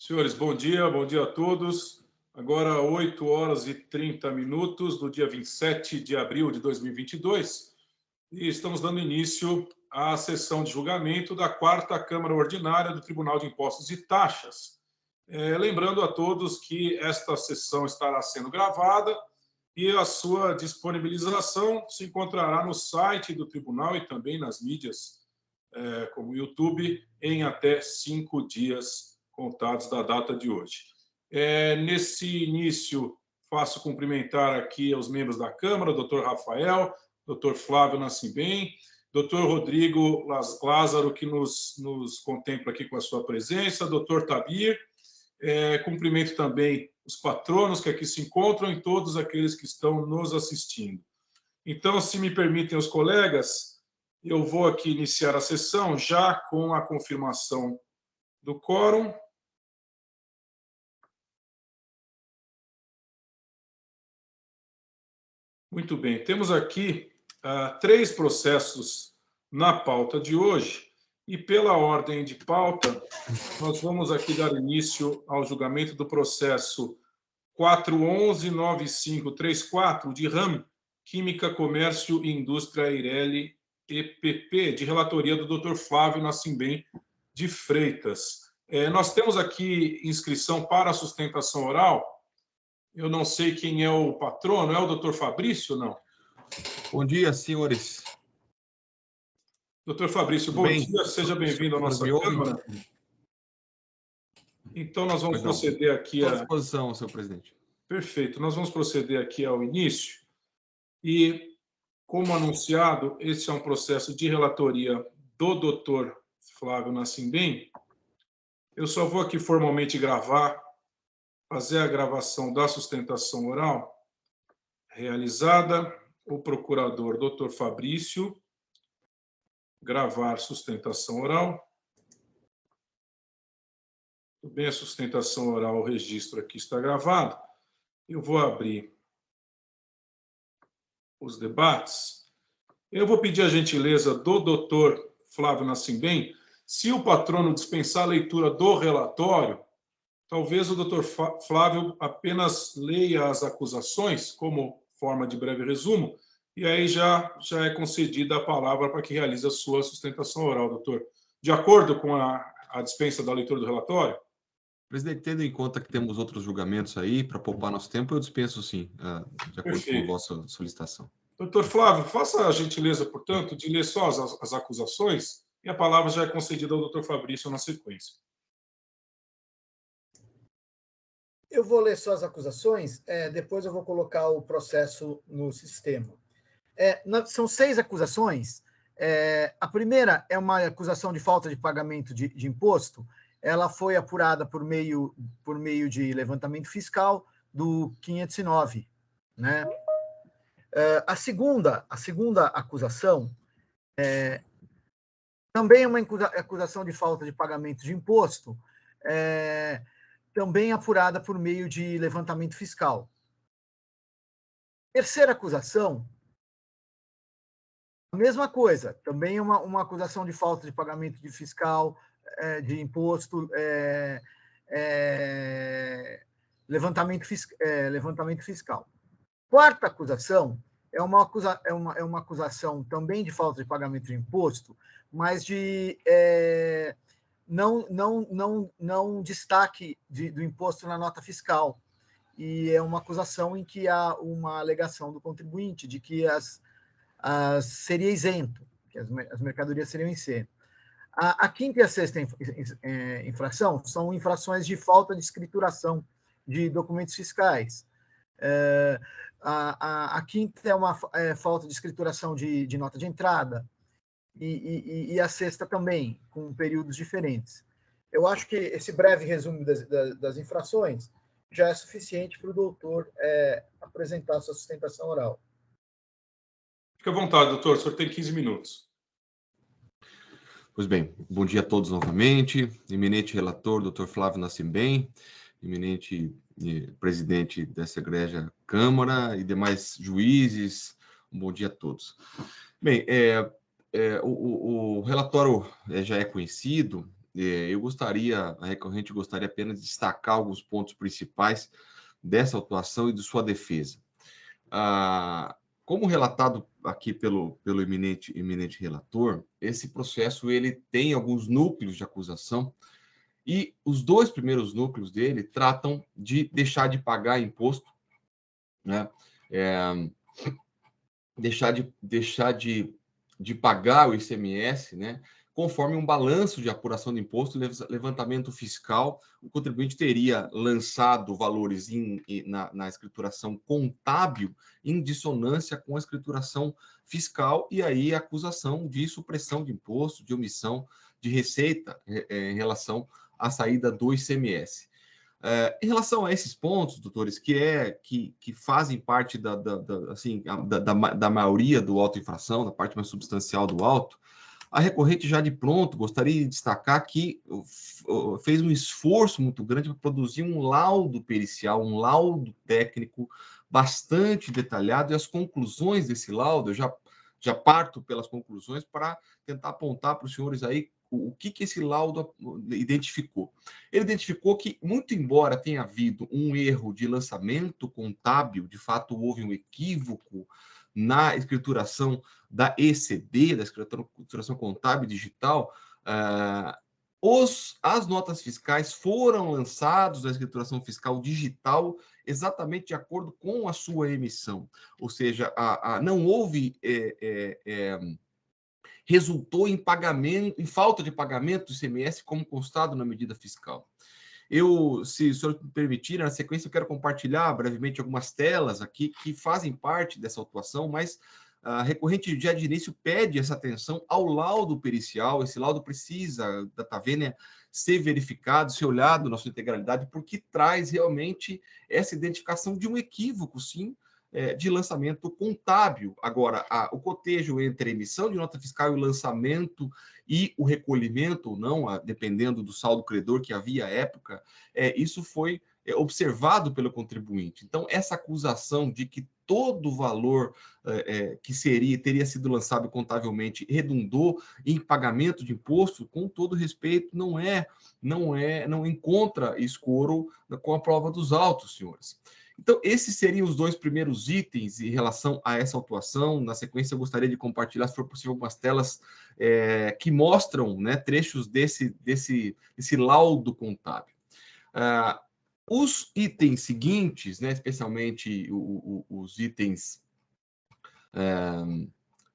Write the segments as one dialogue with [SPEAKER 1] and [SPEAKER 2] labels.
[SPEAKER 1] Senhores, bom dia a todos. Agora, 8 horas e 30 minutos do dia 27 de abril de 2022, e estamos dando início à sessão de julgamento da 4ª Câmara Ordinária do Tribunal de Impostos e Taxas. Lembrando a todos que esta sessão estará sendo gravada e a sua disponibilização se encontrará no site do tribunal e também nas mídias, como o YouTube, em até 5 dias contados da data de hoje. Nesse início, faço cumprimentar aqui aos membros da Câmara, doutor Rafael, doutor Flávio Nascimem, doutor Rodrigo Lázaro, que nos contempla aqui com a sua presença, doutor Tabir. Cumprimento também os patronos que aqui se encontram e todos aqueles que estão nos assistindo. Então, se me permitem os colegas, eu vou aqui iniciar a sessão já com a confirmação do quórum. Muito bem, temos aqui 3 processos na pauta de hoje e, pela ordem de pauta, nós vamos aqui dar início ao julgamento do processo 4119534 de RAM, Química, Comércio e Indústria Eireli EPP, de relatoria do Dr. Flávio Nascimem de Freitas. Nós temos aqui inscrição para a sustentação oral. Eu não sei quem é o patrono, é o doutor Fabrício, não?
[SPEAKER 2] Bom dia, senhores.
[SPEAKER 1] Doutor Fabrício, bom dia, seja bem-vindo à nossa Câmara. Então, nós vamos proceder aqui
[SPEAKER 2] à disposição, senhor presidente.
[SPEAKER 1] Perfeito, nós vamos proceder aqui ao início. E, como anunciado, esse é um processo de relatoria do doutor Flávio Nascimem. Eu só vou aqui formalmente fazer a gravação da sustentação oral realizada. O procurador, doutor Fabrício, gravar sustentação oral. Tudo bem, a sustentação oral, o registro aqui está gravado. Eu vou abrir os debates. Eu vou pedir a gentileza do doutor Flávio Nascimem, se o patrono dispensar a leitura do relatório, talvez o doutor Flávio apenas leia as acusações, como forma de breve resumo, e aí já é concedida a palavra para que realize a sua sustentação oral, doutor. De acordo com a dispensa da leitura do relatório?
[SPEAKER 2] Presidente, tendo em conta que temos outros julgamentos aí, para poupar nosso tempo, eu dispenso sim, de acordo com a vossa solicitação.
[SPEAKER 1] Doutor Flávio, faça a gentileza, portanto, de ler só as acusações, e a palavra já é concedida ao doutor Fabrício na sequência.
[SPEAKER 3] Eu vou ler só as acusações, depois eu vou colocar o processo no sistema. São 6 acusações. A primeira é uma acusação de falta de pagamento de imposto. Ela foi apurada por meio de levantamento fiscal do 509, né? A segunda acusação também é uma acusação de falta de pagamento de imposto, também apurada por meio de levantamento fiscal. Terceira acusação, a mesma coisa, também é uma acusação de falta de pagamento de fiscal, de imposto, levantamento fiscal. Quarta acusação é uma acusação também de falta de pagamento de imposto, mas de não destaque do imposto na nota fiscal. E é uma acusação em que há uma alegação do contribuinte de que seria isento, que as mercadorias seriam isentas. A quinta e a sexta infração são infrações de falta de escrituração de documentos fiscais. A quinta é uma falta de escrituração de nota de entrada, e a sexta também, com períodos diferentes. Eu acho que esse breve resumo das infrações já é suficiente para o doutor apresentar a sua sustentação oral.
[SPEAKER 1] Fique à vontade, doutor, o senhor tem 15 minutos.
[SPEAKER 2] Pois bem, bom dia a todos novamente. Eminente relator, doutor Flávio Nascimem, eminente presidente dessa egrégia Câmara e demais juízes, um bom dia a todos. Bem, o relatório já é conhecido, a recorrente gostaria apenas de destacar alguns pontos principais dessa atuação e de sua defesa. Como relatado aqui pelo eminente relator, esse processo ele tem alguns núcleos de acusação e os 2 primeiros núcleos dele tratam de deixar de pagar imposto, né? Deixar de pagar o ICMS, né? Conforme um balanço de apuração de imposto e levantamento fiscal, o contribuinte teria lançado valores na escrituração contábil em dissonância com a escrituração fiscal, e aí a acusação de supressão de imposto, de omissão de receita em relação à saída do ICMS. Em relação a esses pontos, doutores, que fazem parte da maioria do auto-infração, da parte mais substancial do auto, a recorrente já de pronto gostaria de destacar que fez um esforço muito grande para produzir um laudo pericial, um laudo técnico bastante detalhado, e as conclusões desse laudo, eu já parto pelas conclusões para tentar apontar para os senhores aí o que esse laudo identificou. Ele identificou que, muito embora tenha havido um erro de lançamento contábil, de fato houve um equívoco na escrituração da ECD, da escrituração contábil digital, as notas fiscais foram lançadas na escrituração fiscal digital exatamente de acordo com a sua emissão. Ou seja, não houve... resultou em pagamento, em falta de pagamento do ICMS, como constado na medida fiscal. Se o senhor me permitir, na sequência eu quero compartilhar brevemente algumas telas aqui que fazem parte dessa atuação, mas a recorrente já de início pede essa atenção ao laudo pericial. Esse laudo precisa, da Vênia, ser verificado, ser olhado na sua integralidade, porque traz realmente essa identificação de um equívoco, sim, de lançamento contábil. Agora, o cotejo entre a emissão de nota fiscal e o lançamento e o recolhimento ou não, dependendo do saldo credor que havia à época, isso foi observado pelo contribuinte. Então, essa acusação de que todo o valor que teria sido lançado contabilmente redundou em pagamento de imposto, com todo respeito, não encontra escoro com a prova dos autos, senhores. Então, esses seriam os 2 primeiros itens em relação a essa atuação. Na sequência, eu gostaria de compartilhar, se for possível, algumas telas que mostram, né, trechos desse laudo contábil. Os itens seguintes, né, especialmente os itens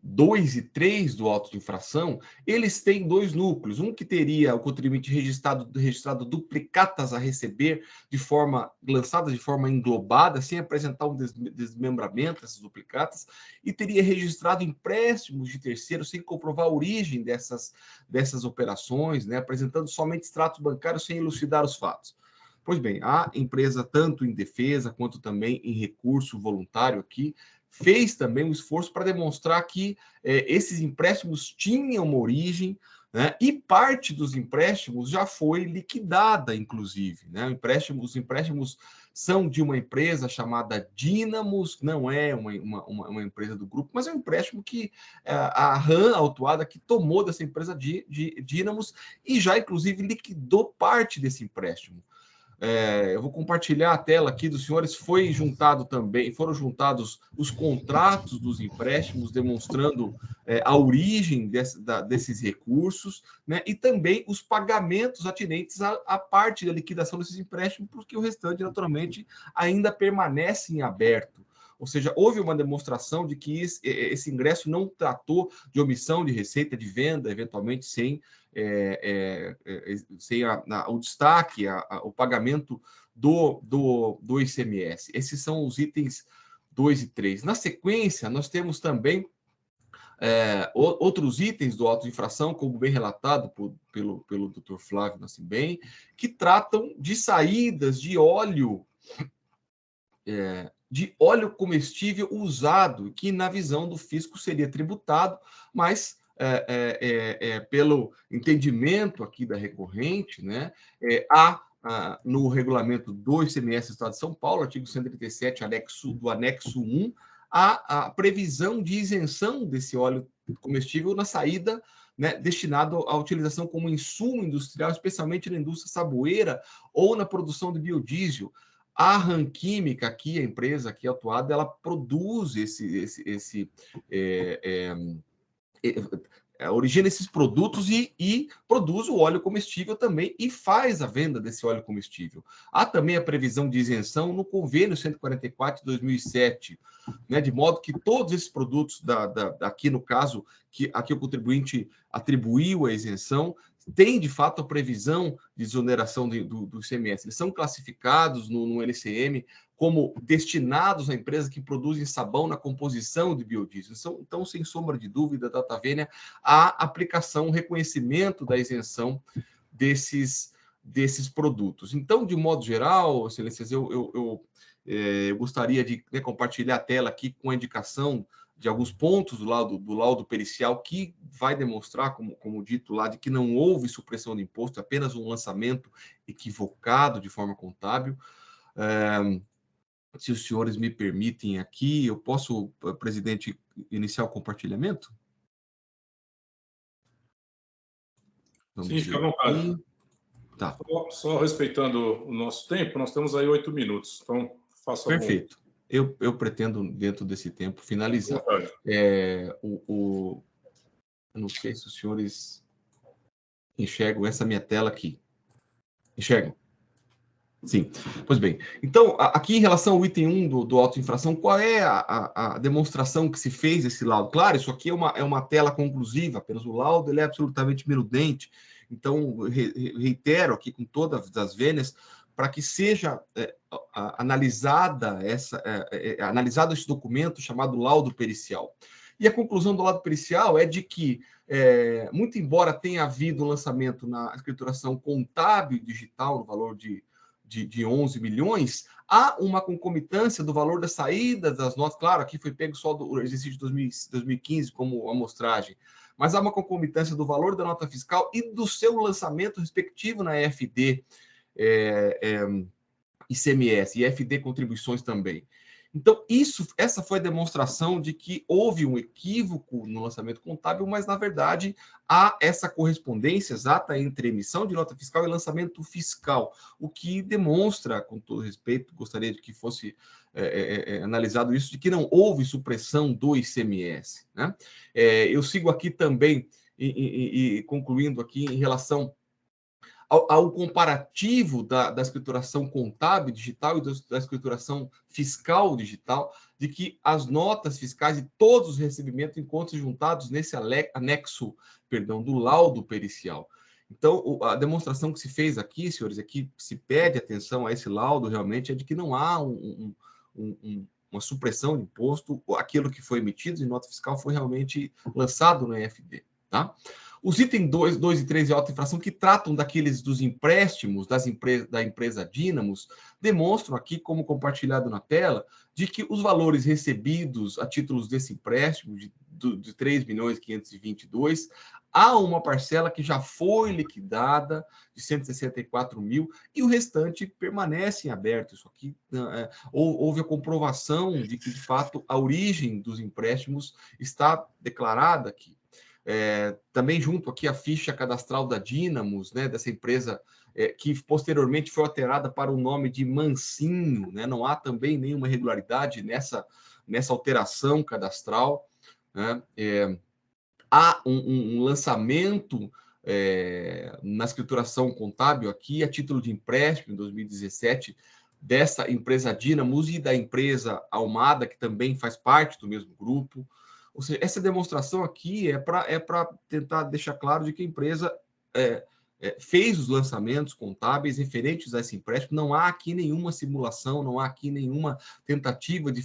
[SPEAKER 2] 2 e 3 do auto de infração, eles têm 2 núcleos. Um que teria o contribuinte registrado duplicatas a receber lançadas de forma englobada, sem apresentar um desmembramento dessas duplicatas, e teria registrado empréstimos de terceiros sem comprovar a origem dessas operações, né, apresentando somente extratos bancários sem elucidar os fatos. Pois bem, a empresa, tanto em defesa quanto também em recurso voluntário aqui, fez também um esforço para demonstrar que esses empréstimos tinham uma origem, né, e parte dos empréstimos já foi liquidada, inclusive. Né? Os empréstimos são de uma empresa chamada Dynamos, não é uma empresa do grupo, mas é um empréstimo que a RAM autuada que tomou dessa empresa de Dynamos e já, inclusive, liquidou parte desse empréstimo. Eu vou compartilhar a tela aqui dos senhores. Foram juntados os contratos dos empréstimos, demonstrando a origem desses recursos, né? E também os pagamentos atinentes à parte da liquidação desses empréstimos, porque o restante, naturalmente, ainda permanece em aberto. Ou seja, houve uma demonstração de que esse ingresso não tratou de omissão de receita de venda, eventualmente sem o destaque, o pagamento do ICMS. Esses são os itens 2 e 3. Na sequência, nós temos também outros itens do auto de infração, como bem relatado pelo Dr. Flávio Nascimem, que tratam de saídas de óleo comestível usado, que na visão do fisco seria tributado, mas pelo entendimento aqui da recorrente, né, no regulamento do ICMS do Estado de São Paulo, artigo 137, do anexo 1, a previsão de isenção desse óleo comestível na saída, né, destinado à utilização como insumo industrial, especialmente na indústria saboeira ou na produção de biodiesel. A RAM Química, aqui, a empresa aqui atuada, ela produz origina esses produtos e produz o óleo comestível também e faz a venda desse óleo comestível. Há também a previsão de isenção no convênio 144 de 2007, né, de modo que todos esses produtos, aqui no caso, que aqui o contribuinte atribuiu a isenção, tem de fato a previsão de exoneração do ICMS. Eles são classificados no LCM como destinados a empresas que produzem sabão na composição de biodiesel. Então, sem sombra de dúvida, Data Vênia, a aplicação, o reconhecimento da isenção desses produtos. Então, de modo geral, excelências, eu gostaria de, né, compartilhar a tela aqui com a indicação de alguns pontos do laudo pericial que vai demonstrar, como dito lá, de que não houve supressão de imposto, apenas um lançamento equivocado de forma contábil. Se os senhores me permitem aqui, eu posso, presidente, iniciar o compartilhamento?
[SPEAKER 1] Sim, fica à vontade.
[SPEAKER 2] Tá.
[SPEAKER 1] Só respeitando o nosso tempo, nós temos aí 8 minutos, então faça
[SPEAKER 2] perfeito. Eu pretendo, dentro desse tempo, finalizar. Eu não sei se os senhores enxergam essa minha tela aqui. Enxergam? Sim. Pois bem. Então, aqui em relação ao item 1 do auto-infração, qual é a demonstração que se fez desse laudo? Claro, isso aqui é uma tela conclusiva, apenas o laudo ele é absolutamente minudente. Então, reitero aqui com todas as vênias, para que seja analisado esse documento chamado laudo pericial. E a conclusão do laudo pericial é de que, muito embora tenha havido um lançamento na escrituração contábil digital no valor de 11 milhões, há uma concomitância do valor da saída das notas. Claro, aqui foi pego só do exercício de 2015 como amostragem, mas há uma concomitância do valor da nota fiscal e do seu lançamento respectivo na EFD, ICMS, e EFD contribuições também. Então, essa foi a demonstração de que houve um equívoco no lançamento contábil, mas, na verdade, há essa correspondência exata entre emissão de nota fiscal e lançamento fiscal, o que demonstra, com todo respeito, gostaria de que fosse analisado isso, de que não houve supressão do ICMS. Né? Eu sigo aqui também, e concluindo aqui, em relação ao comparativo da escrituração contábil digital e da escrituração fiscal digital, de que as notas fiscais e todos os recebimentos encontram juntados nesse anexo, do laudo pericial. Então, a demonstração que se fez aqui, senhores, aqui se pede atenção a esse laudo, realmente, é de que não há uma supressão de imposto, aquilo que foi emitido em nota fiscal foi realmente lançado no EFD, tá? Os itens 2 e 3 de auto-infração, que tratam dos empréstimos da empresa Dínamos, demonstram aqui, como compartilhado na tela, de que os valores recebidos a títulos desse empréstimo, de 3.522.000, há uma parcela que já foi liquidada, de 164 mil, e o restante permanece em aberto. Isso aqui, houve a comprovação de que, de fato, a origem dos empréstimos está declarada aqui. Também junto aqui a ficha cadastral da Dínamos, né, dessa empresa que posteriormente foi alterada para o nome de Mansinho, né? Não há também nenhuma irregularidade nessa alteração cadastral. Né? Há um lançamento na escrituração contábil aqui, a título de empréstimo, em 2017, dessa empresa Dínamos e da empresa Almada, que também faz parte do mesmo grupo. Ou seja, essa demonstração aqui é para tentar deixar claro de que a empresa fez os lançamentos contábeis referentes a esse empréstimo. Não há aqui nenhuma simulação, não há aqui nenhuma tentativa de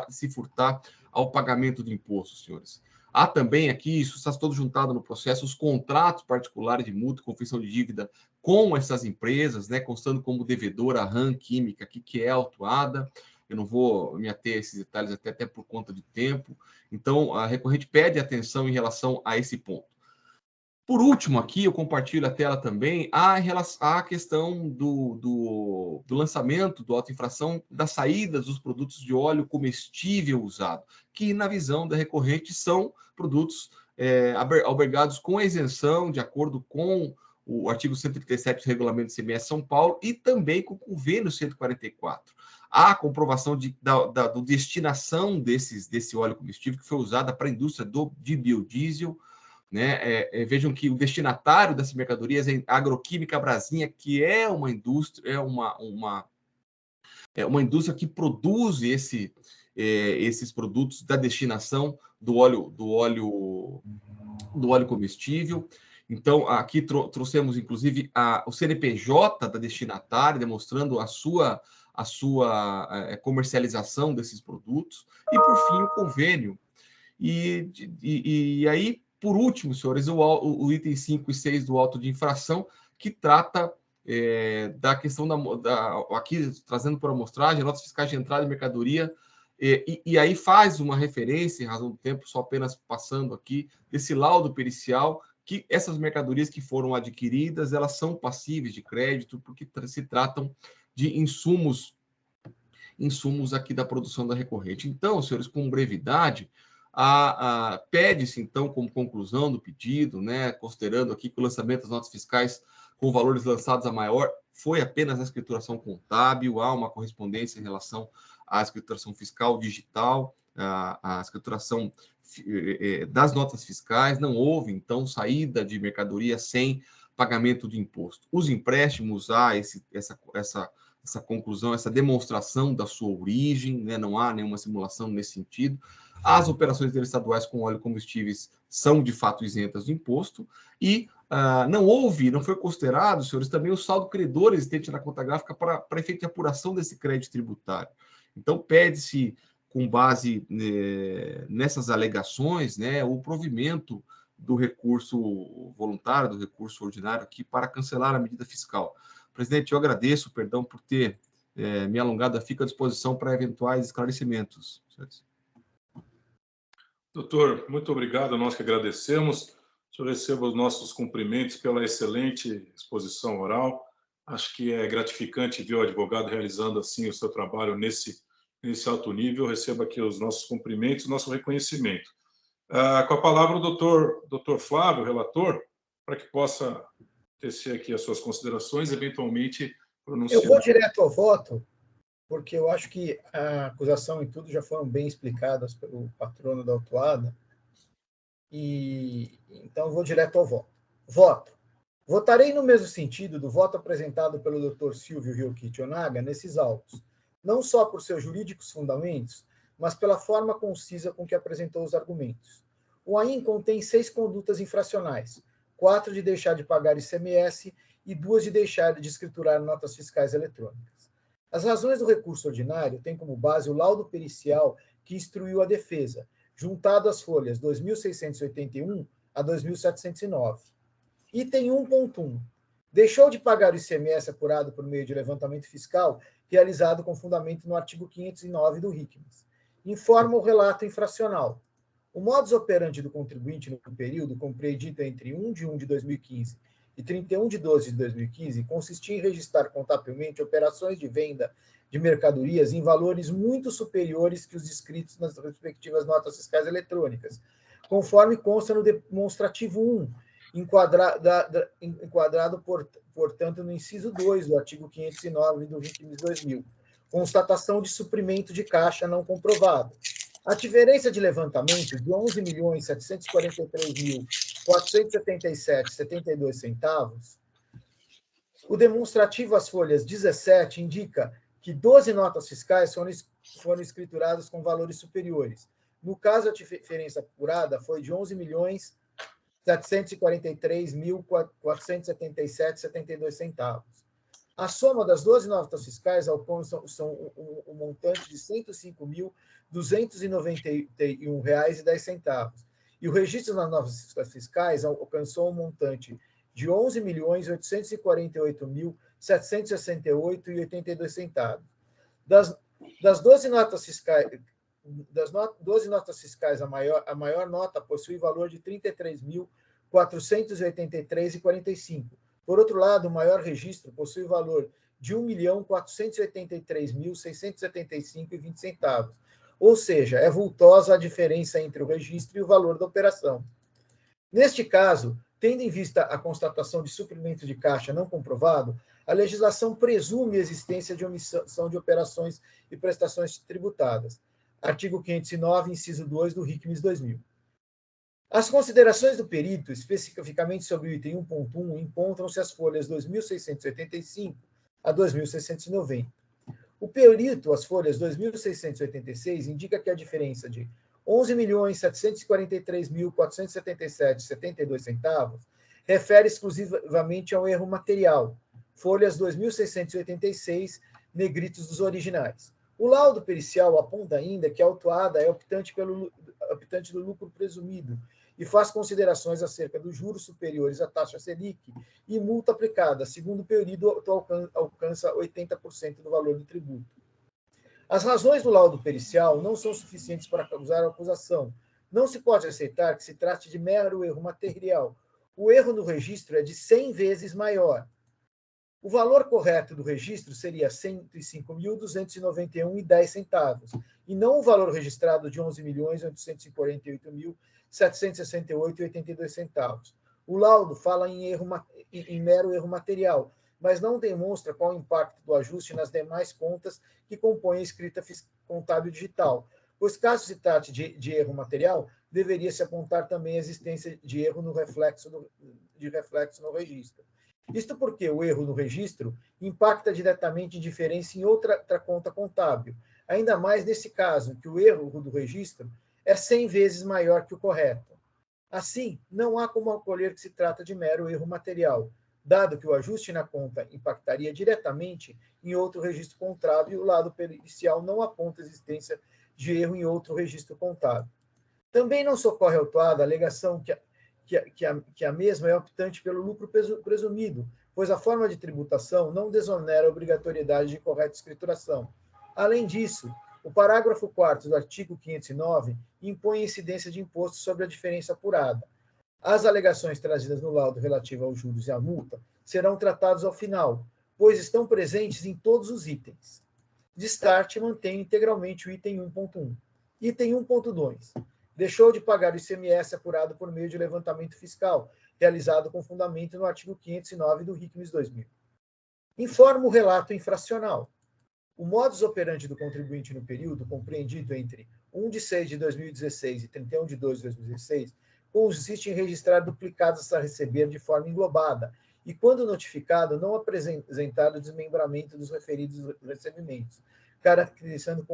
[SPEAKER 2] se furtar ao pagamento de impostos, senhores. Há também aqui, isso está todo juntado no processo, os contratos particulares de mútua e confissão de dívida com essas empresas, né, constando como devedora a RAM Química, aqui, que é autuada. Eu não vou me ater a esses detalhes até por conta de tempo. Então, a recorrente pede atenção em relação a esse ponto. Por último, aqui eu compartilho a tela também a questão do lançamento do auto-infração das saídas dos produtos de óleo comestível usado, que, na visão da recorrente, são produtos albergados com isenção, de acordo com o artigo 137 do Regulamento do ICMS São Paulo e também com o convênio 144. A comprovação da destinação desse óleo combustível que foi usada para a indústria de biodiesel, né? Vejam que o destinatário dessas mercadorias é a Agroquímica Brasinha, que é uma indústria, uma indústria que produz esses produtos da destinação do óleo comestível. Então, aqui trouxemos, inclusive, o CNPJ da destinatária, demonstrando a sua comercialização desses produtos. E, por fim, o convênio. E aí, por último, senhores, o item 5 e 6 do auto de infração, que trata da questão aqui, trazendo por amostragem, notas fiscais de entrada de mercadoria, e aí faz uma referência, em razão do tempo, só apenas passando aqui, desse laudo pericial, que essas mercadorias que foram adquiridas, elas são passíveis de crédito, porque se tratam de insumos aqui da produção da recorrente. Então, senhores, com brevidade, pede-se, então, como conclusão do pedido, né, considerando aqui que o lançamento das notas fiscais com valores lançados a maior foi apenas a escrituração contábil, há uma correspondência em relação à escrituração fiscal digital, a escrituração das notas fiscais, não houve, então, saída de mercadoria sem pagamento de imposto. Os empréstimos, há essa conclusão, essa demonstração da sua origem, né? Não há nenhuma simulação nesse sentido. As operações interestaduais com óleo e combustíveis são, de fato, isentas do imposto e não foi considerado, senhores, também o saldo credor existente na conta gráfica para efeito de apuração desse crédito tributário. Então, pede-se, com base nessas alegações, né, o provimento do recurso voluntário, do recurso ordinário aqui para cancelar a medida fiscal. Presidente, eu agradeço, perdão por ter me alongado, fico à disposição para eventuais esclarecimentos.
[SPEAKER 1] Doutor, muito obrigado, nós que agradecemos. O senhor receba os nossos cumprimentos pela excelente exposição oral. Acho que é gratificante ver o advogado realizando assim o seu trabalho nesse alto nível. Receba aqui os nossos cumprimentos, nosso reconhecimento. Com a palavra o doutor Flávio, relator, para que possa tecer aqui as suas considerações, eventualmente pronunciar.
[SPEAKER 3] Eu vou direto ao voto, porque eu acho que a acusação e tudo já foram bem explicadas pelo patrono da autuada, e então vou direto ao voto. Voto. Votarei no mesmo sentido do voto apresentado pelo Dr. Silvio Ryukichi Onaga nesses autos, não só por seus jurídicos fundamentos, mas pela forma concisa com que apresentou os argumentos. O AIN contém 6 condutas infracionais, 4 de deixar de pagar ICMS e 2 de deixar de escriturar notas fiscais eletrônicas. As razões do recurso ordinário têm como base o laudo pericial que instruiu a defesa, juntado às folhas 2.681 a 2.709. Item 1.1. Deixou de pagar o ICMS apurado por meio de levantamento fiscal realizado com fundamento no artigo 509 do RICMES. Informa o relato infracional. O modus operandi do contribuinte no período compreendido entre 1 de 1 de 2015 e 31 de 12 de 2015 consistia em registrar contabilmente operações de venda de mercadorias em valores muito superiores que os descritos nas respectivas notas fiscais eletrônicas, conforme consta no demonstrativo 1, enquadrado, portanto, no inciso 2 do artigo 509 do RICMES 2000, constatação de suprimento de caixa não comprovado. A diferença de levantamento de 11.743.477,72 centavos, o demonstrativo às folhas 17 indica que 12 notas fiscais foram escrituradas com valores superiores. No caso, a diferença apurada foi de 11.743.477,72 centavos. A soma das 12 notas fiscais alcança um montante de R$ 105.291,10. E o registro das notas fiscais alcançou um montante de R$ 11.848.768,82 centavos. Das 12 notas fiscais, a maior nota possui valor de R$ 483,45. Por outro lado, o maior registro possui valor de R$ 1.483.675,20. Ou seja, é vultosa a diferença entre o registro e o valor da operação. Neste caso, tendo em vista a constatação de suprimento de caixa não comprovado, a legislação presume a existência de omissão de operações e prestações tributadas. Artigo 509, inciso 2 do RICMES 2000. As considerações do perito, especificamente sobre o item 1.1, encontram-se as folhas 2.685 a 2.690. O perito, as folhas 2.686, indica que a diferença de R$ 11.743.477,72 refere exclusivamente ao erro material, folhas 2.686, negritos dos originais. O laudo pericial aponta ainda que a autuada é optante do lucro presumido e faz considerações acerca dos juros superiores à taxa Selic e multa aplicada, segundo o período alcança 80% do valor do tributo. As razões do laudo pericial não são suficientes para causar a acusação. Não se pode aceitar que se trate de mero erro material. O erro no registro é de 100 vezes maior. O valor correto do registro seria R$ 105.291,10, e não o valor registrado de R$ 11.848.768,82. O laudo fala em mero erro material, mas não demonstra qual o impacto do ajuste nas demais contas que compõem a escrita contábil digital, pois caso se trate de erro material, deveria se apontar também a existência de erro no reflexo no registro. Isto porque o erro no registro impacta diretamente em diferença em outra conta contábil, ainda mais nesse caso, que o erro do registro é 100 vezes maior que o correto. Assim, não há como acolher que se trata de mero erro material, dado que o ajuste na conta impactaria diretamente em outro registro contábil e o lado pericial não aponta a existência de erro em outro registro contábil. Também não socorre ao autuada a alegação que a mesma é optante pelo lucro presumido, pois a forma de tributação não desonera a obrigatoriedade de correta escrituração. Além disso, o parágrafo 4º do artigo 509 impõe a incidência de imposto sobre a diferença apurada. As alegações trazidas no laudo relativo aos juros e à multa serão tratadas ao final, pois estão presentes em todos os itens. Destarte mantém integralmente o item 1.1. Item 1.2. Deixou de pagar o ICMS apurado por meio de levantamento fiscal, realizado com fundamento no artigo 509 do RICMES 2000. Informa o relato infracional. O modus operandi do contribuinte no período compreendido entre 1 de 6 de 2016 e 31 de 2 de 2016 consiste em registrar duplicados a receber de forma englobada e, quando notificado, não apresentar o desmembramento dos referidos recebimentos, caracterizando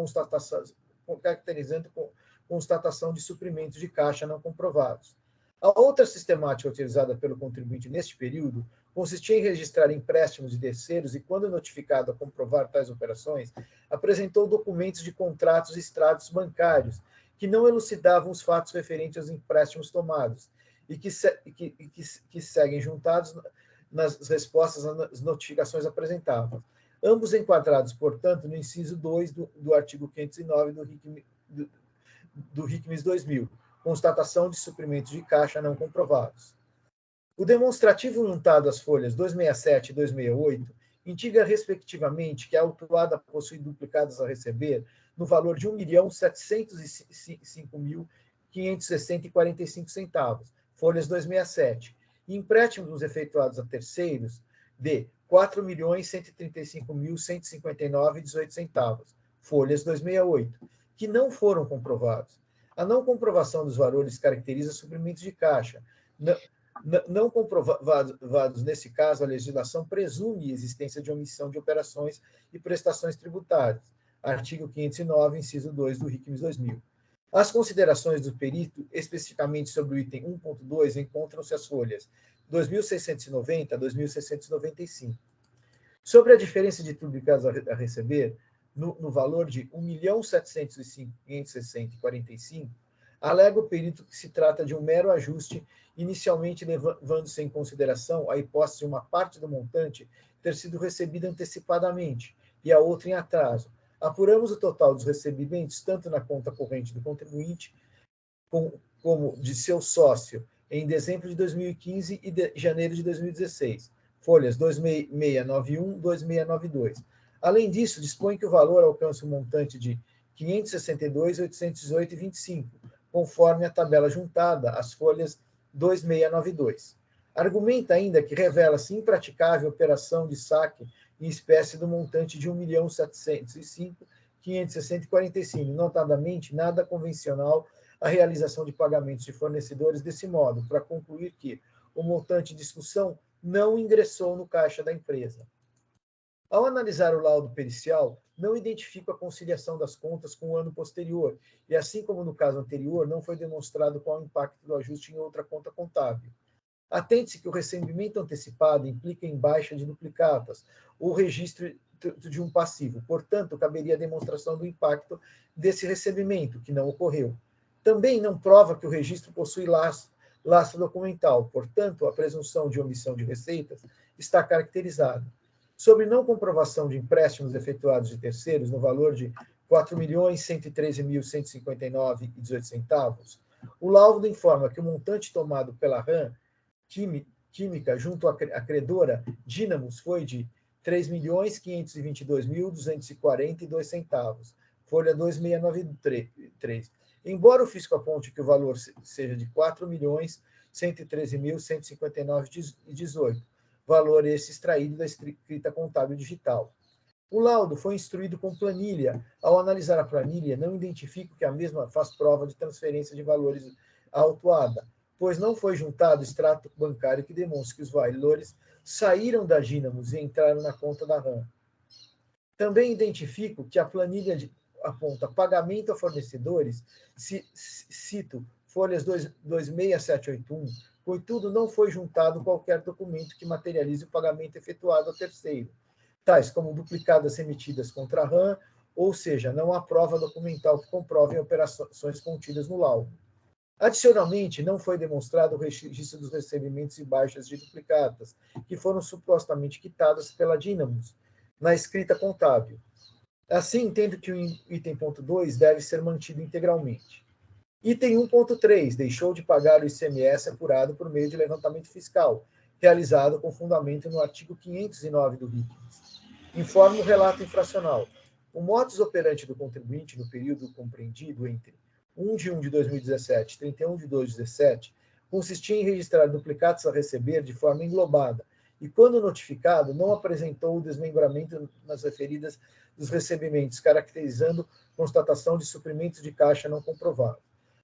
[SPEAKER 3] constatação de suprimentos de caixa não comprovados. A outra sistemática utilizada pelo contribuinte neste período consistia em registrar empréstimos de terceiros e, quando notificado a comprovar tais operações, apresentou documentos de contratos e extratos bancários que não elucidavam os fatos referentes aos empréstimos tomados e que seguem juntados nas respostas às notificações apresentadas. Ambos enquadrados, portanto, no inciso 2 do artigo 509 do RICMES 2000, constatação de suprimentos de caixa não comprovados. O demonstrativo juntado às folhas 267 e 268 indica, respectivamente, que a autuada possui duplicados a receber no valor de R$ 1.705.560,45, folhas 267, e empréstimos efetuados a terceiros de R$ 4.135.159,18, folhas 268, que não foram comprovados. A não comprovação dos valores caracteriza suprimentos de caixa. Não comprovados, nesse caso, a legislação presume a existência de omissão de operações e prestações tributárias. Artigo 509, inciso 2 do RICMES 2000. As considerações do perito, especificamente sobre o item 1.2, encontram-se as folhas 2.690 a 2.695. Sobre a diferença de duplicados a receber, no valor de R$ 1.705.560,45, alega o perito que se trata de um mero ajuste, inicialmente levando-se em consideração a hipótese de uma parte do montante ter sido recebida antecipadamente e a outra em atraso. Apuramos o total dos recebimentos, tanto na conta corrente do contribuinte como de seu sócio, em dezembro de 2015 e janeiro de 2016, folhas 2691 e 2692. Além disso, dispõe que o valor alcance um montante de R$ 562.818,25, conforme a tabela juntada às folhas 2692. Argumenta ainda que revela-se impraticável operação de saque em espécie do montante de R$ 1.705.560,45, notadamente nada convencional a realização de pagamentos de fornecedores desse modo, para concluir que o montante em discussão não ingressou no caixa da empresa. Ao analisar o laudo pericial, não identifico a conciliação das contas com o ano posterior, e assim como no caso anterior, não foi demonstrado qual o impacto do ajuste em outra conta contábil. Atente-se que o recebimento antecipado implica em baixa de duplicatas ou registro de um passivo, portanto, caberia a demonstração do impacto desse recebimento, que não ocorreu. Também não prova que o registro possui lastro documental, portanto, a presunção de omissão de receitas está caracterizada. Sobre não comprovação de empréstimos efetuados de terceiros no valor de R$ 4.113.159,18, o laudo informa que o montante tomado pela RAM Química junto à credora Dínamos foi de R$ 3.522.240,02, folha 2693. Embora o fisco aponte que o valor seja de R$ 4.113.159,18, valor esse extraído da escrita contábil digital. O laudo foi instruído com planilha. Ao analisar a planilha, não identifico que a mesma faz prova de transferência de valores autuada, pois não foi juntado extrato bancário que demonstre que os valores saíram da Dínamos e entraram na conta da RAM. Também identifico que a planilha aponta pagamento a fornecedores, cito folhas 26781, contudo não foi juntado qualquer documento que materialize o pagamento efetuado ao terceiro, tais como duplicadas remetidas contra a RAM, ou seja, não há prova documental que comprove operações contidas no laudo. Adicionalmente, não foi demonstrado o registro dos recebimentos e baixas de duplicatas, que foram supostamente quitadas pela Dínamos na escrita contábil. Assim, entendo que o item ponto 2 deve ser mantido integralmente. Item 1.3, deixou de pagar o ICMS apurado por meio de levantamento fiscal, realizado com fundamento no artigo 509 do RICMS. Informa o relato infracional. O modus operandi do contribuinte no período compreendido entre 1 de 1 de 2017 e 31 de 2 de 2017 consistia em registrar duplicados a receber de forma englobada e, quando notificado, não apresentou o desmembramento nas referidas dos recebimentos, caracterizando constatação de suprimentos de caixa não comprovado.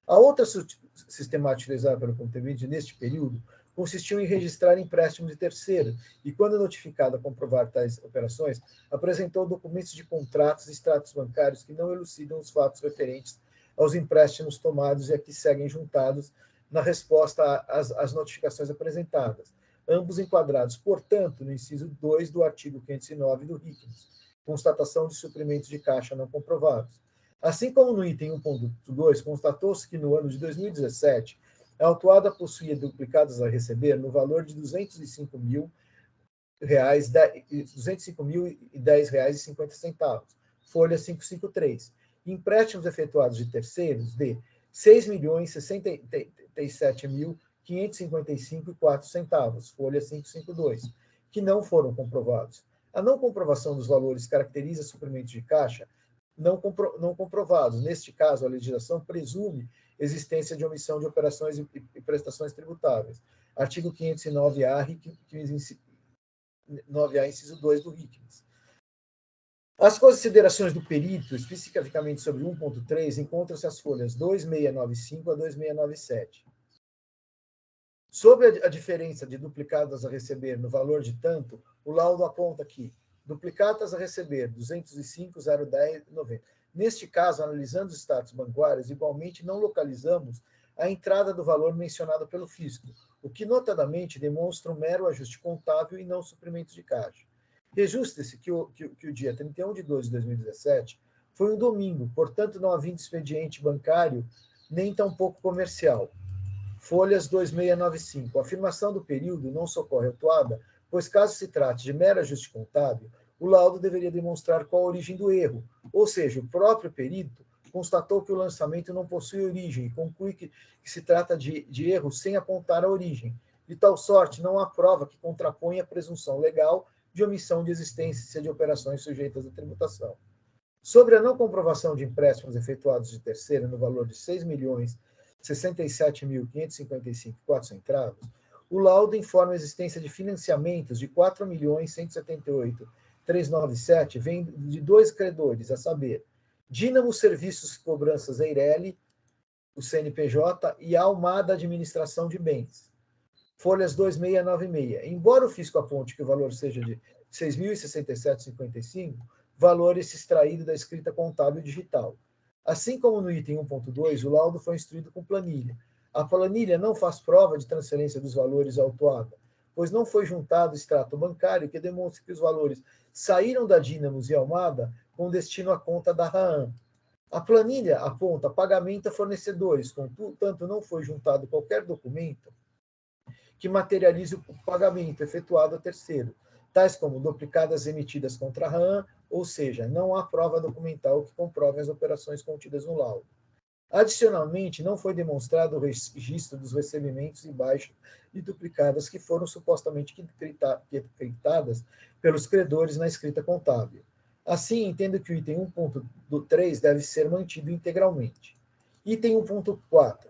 [SPEAKER 3] A outra sistemática utilizada pelo contribuinte neste período consistiu em registrar empréstimos de terceiro e, quando notificado a comprovar tais operações, apresentou documentos de contratos e extratos bancários que não elucidam os fatos referentes aos empréstimos tomados e a que seguem juntados na resposta às notificações apresentadas, ambos enquadrados, portanto, no inciso 2 do artigo 509 do RICMS, constatação de suprimentos de caixa não comprovados. Assim como no item 1.2, constatou-se que no ano de 2017, a autuada possuía duplicados a receber no valor de R$ 205.010,50, folha 553, e empréstimos efetuados de terceiros de R$ 6.067.555,04, folha 552, que não foram comprovados. A não comprovação dos valores caracteriza suprimentos de caixa não comprovados. Neste caso, a legislação presume existência de omissão de operações e prestações tributáveis. Artigo 509-A, 9A, inciso 2 do RICMS. As considerações do perito, especificamente sobre 1.3, encontram-se as folhas 2695 a 2697. Sobre a diferença de duplicadas a receber no valor de tanto, o laudo aponta que duplicadas a receber, 205.010,90. Neste caso, analisando os status bancários, igualmente não localizamos a entrada do valor mencionado pelo fisco, o que notadamente demonstra um mero ajuste contábil e não suprimento de caixa. Rejuste-se que o dia 31 de 2 de 2017 foi um domingo, portanto não havia expediente bancário nem tampouco comercial. Folhas 2695. A afirmação do período não socorre autuada, pois caso se trate de mero ajuste contábil, o laudo deveria demonstrar qual a origem do erro, ou seja, o próprio perito constatou que o lançamento não possui origem e conclui que se trata de erro sem apontar a origem. De tal sorte, não há prova que contraponha a presunção legal de omissão de existência de operações sujeitas à tributação. Sobre a não comprovação de empréstimos efetuados de terceiro no valor de R$ 6.067.555,04 centavos, o laudo informa a existência de financiamentos de R$ 4.178.397, vem de dois credores, a saber, Dínamo Serviços Cobranças Eireli, o CNPJ, e Almada Administração de Bens, folhas 2696. Embora o fisco aponte que o valor seja de R$ 6.067,55, valor esse extraído da escrita contábil digital. Assim como no item 1.2, o laudo foi instruído com planilha. A planilha não faz prova de transferência dos valores autuada, pois não foi juntado extrato bancário que demonstre que os valores saíram da Dínamos e Almada com destino à conta da Raam. A planilha aponta pagamento a fornecedores, contanto não foi juntado qualquer documento que materialize o pagamento efetuado a terceiro, tais como duplicadas emitidas contra a RAM, ou seja, não há prova documental que comprove as operações contidas no laudo. Adicionalmente, não foi demonstrado o registro dos recebimentos e baixas e duplicadas que foram supostamente acreditadas pelos credores na escrita contábil. Assim, entendo que o item 1.3 deve ser mantido integralmente. Item 1.4.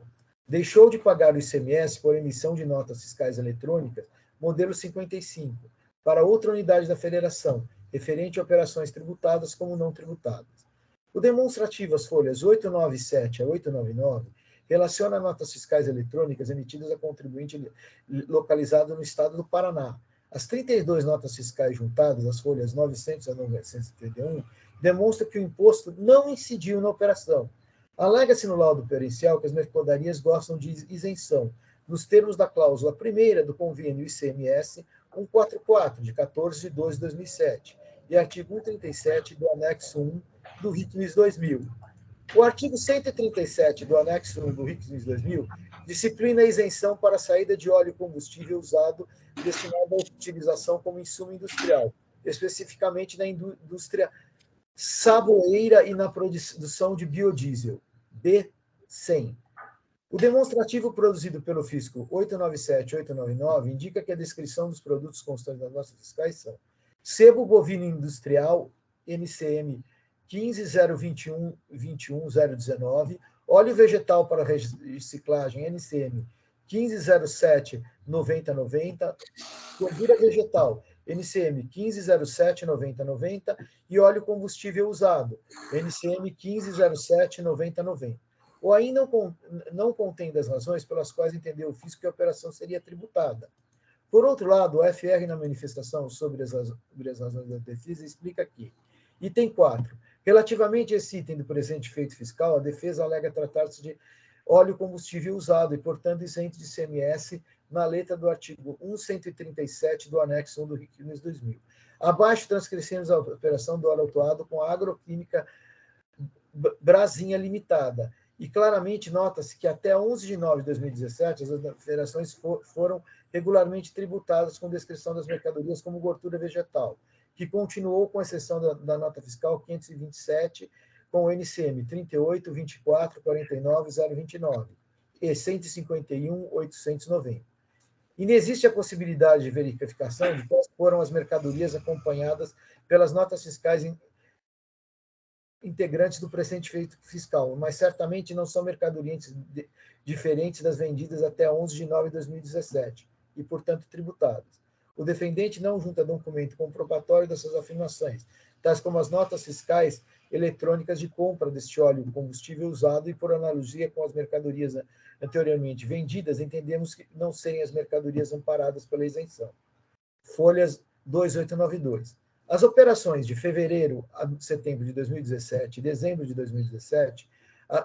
[SPEAKER 3] Deixou de pagar o ICMS por emissão de notas fiscais eletrônicas, modelo 55, para outra unidade da federação, referente a operações tributadas como não tributadas. O demonstrativo, as folhas 897 a 899, relaciona notas fiscais eletrônicas emitidas a contribuinte localizado no estado do Paraná. As 32 notas fiscais juntadas, as folhas 900 a 971, demonstram que o imposto não incidiu na operação. Alega-se no laudo pericial que as mercadorias gostam de isenção, nos termos da cláusula primeira do convênio ICMS 144, de 14 de 12 de 2007, e artigo 137 do anexo 1 do RICNIS 2000. O artigo 137 do anexo 1 do RICNIS 2000 disciplina a isenção para a saída de óleo combustível usado destinado à utilização como insumo industrial, especificamente na indústria saboeira e na produção de biodiesel, B100. O demonstrativo produzido pelo fisco 897 e 899 indica que a descrição dos produtos constantes das notas fiscais são sebo bovino industrial, NCM 15.021.21.019, óleo vegetal para reciclagem, NCM 15.07.90.90, gordura vegetal, NCM 15.07.90.90 e óleo combustível usado, NCM 15.07.90.90. Ou ainda não contém das razões pelas quais entendeu o fisco que a operação seria tributada. Por outro lado, o FR, na manifestação sobre as razões da defesa, explica que, item 4, relativamente a esse item do presente feito fiscal, a defesa alega tratar-se de óleo combustível usado e, portanto, isento de ICMS na letra do artigo 137 do anexo 1 do RICNIS 2000. Abaixo, transcrescemos a operação do óleo autuado com a agroquímica Brasinha Limitada. E claramente nota-se que até 11 de nove de 2017 as operações foram regularmente tributadas com descrição das mercadorias como gordura vegetal, que continuou com exceção da nota fiscal 527, com o NCM 38, 24, 49, 029 e 151, 890. Inexiste a possibilidade de verificação de quais foram as mercadorias acompanhadas pelas notas fiscais integrantes do presente feito fiscal, mas certamente não são mercadorias diferentes das vendidas até 11 de nove de 2017 e, portanto, tributadas. O defendente não junta documento comprobatório dessas afirmações, tais como as notas fiscais eletrônicas de compra deste óleo combustível usado e, por analogia com as mercadorias anteriormente vendidas, entendemos que não serem as mercadorias amparadas pela isenção. Folhas 2892. As operações de fevereiro a setembro de 2017 e dezembro de 2017,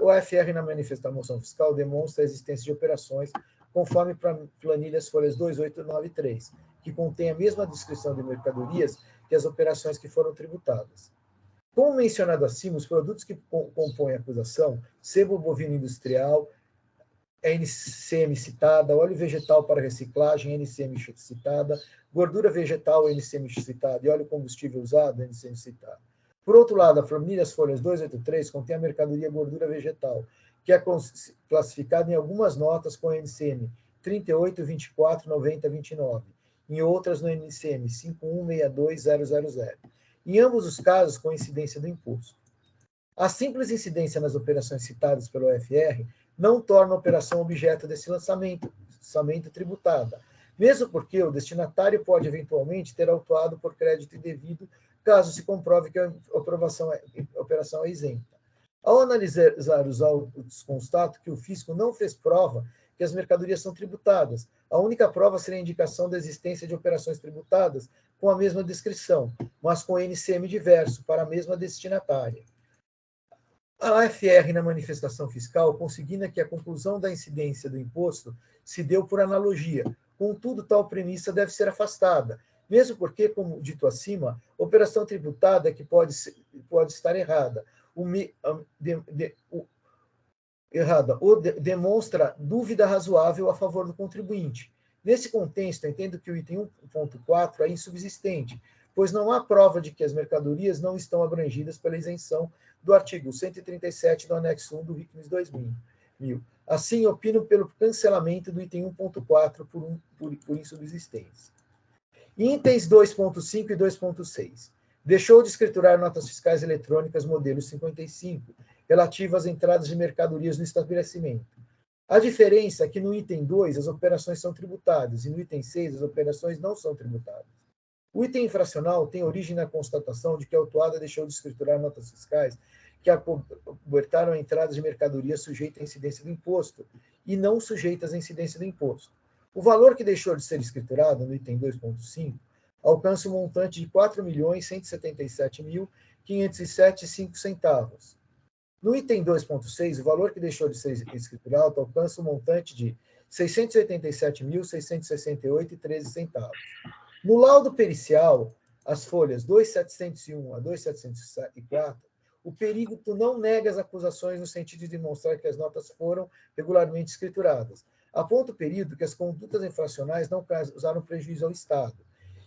[SPEAKER 3] o FR, na manifestação fiscal, demonstra a existência de operações conforme planilhas folhas 2893, que contém a mesma descrição de mercadorias que as operações que foram tributadas. Como mencionado acima, os produtos que compõem a acusação, sebo bovino industrial, NCM citada, óleo vegetal para reciclagem, NCM citada, gordura vegetal, NCM citada, e óleo combustível usado, NCM citada, Por outro lado, a planilha das folhas 283 contém a mercadoria gordura vegetal, que é classificada em algumas notas com NCM 38, 24, 90, 29, em outras no NCM 5162000. Em ambos os casos, com incidência do imposto. A simples incidência nas operações citadas pelo OFR não torna a operação objeto desse lançamento tributada, mesmo porque o destinatário pode eventualmente ter autuado por crédito indevido, caso se comprove que a operação é isenta. Ao analisar os autos, constato que o fisco não fez prova que as mercadorias são tributadas. A única prova seria a indicação da existência de operações tributadas com a mesma descrição, mas com NCM diverso para a mesma destinatária. A AFR, na manifestação fiscal, consigna que a conclusão da incidência do imposto se deu por analogia. Contudo, tal premissa deve ser afastada, mesmo porque, como dito acima, operação tributada que pode estar errada. Demonstra dúvida razoável a favor do contribuinte. Nesse contexto, entendo que o item 1.4 é insubsistente, pois não há prova de que as mercadorias não estão abrangidas pela isenção do artigo 137 do anexo 1 do RICMES 2000. Assim, opino pelo cancelamento do item 1.4 por insubsistência. Itens 2.5 e 2.6. Deixou de escriturar notas fiscais eletrônicas modelo 55, relativas às entradas de mercadorias no estabelecimento. A diferença é que no item 2 as operações são tributadas e no item 6 as operações não são tributadas. O item infracional tem origem na constatação de que a autuada deixou de escriturar notas fiscais que acobertaram a entrada de mercadorias sujeitas à incidência do imposto e não sujeitas à incidência do imposto. O valor que deixou de ser escriturado no item 2.5 alcança um montante de R$ 4.177.507,05. No item 2.6, o valor que deixou de ser escriturado alcança um montante de R$ 687.668,13. No laudo pericial, as folhas 2.701 a 2.704, o perito não nega as acusações no sentido de demonstrar que as notas foram regularmente escrituradas. Aponta o perito que as condutas infracionais não causaram prejuízo ao Estado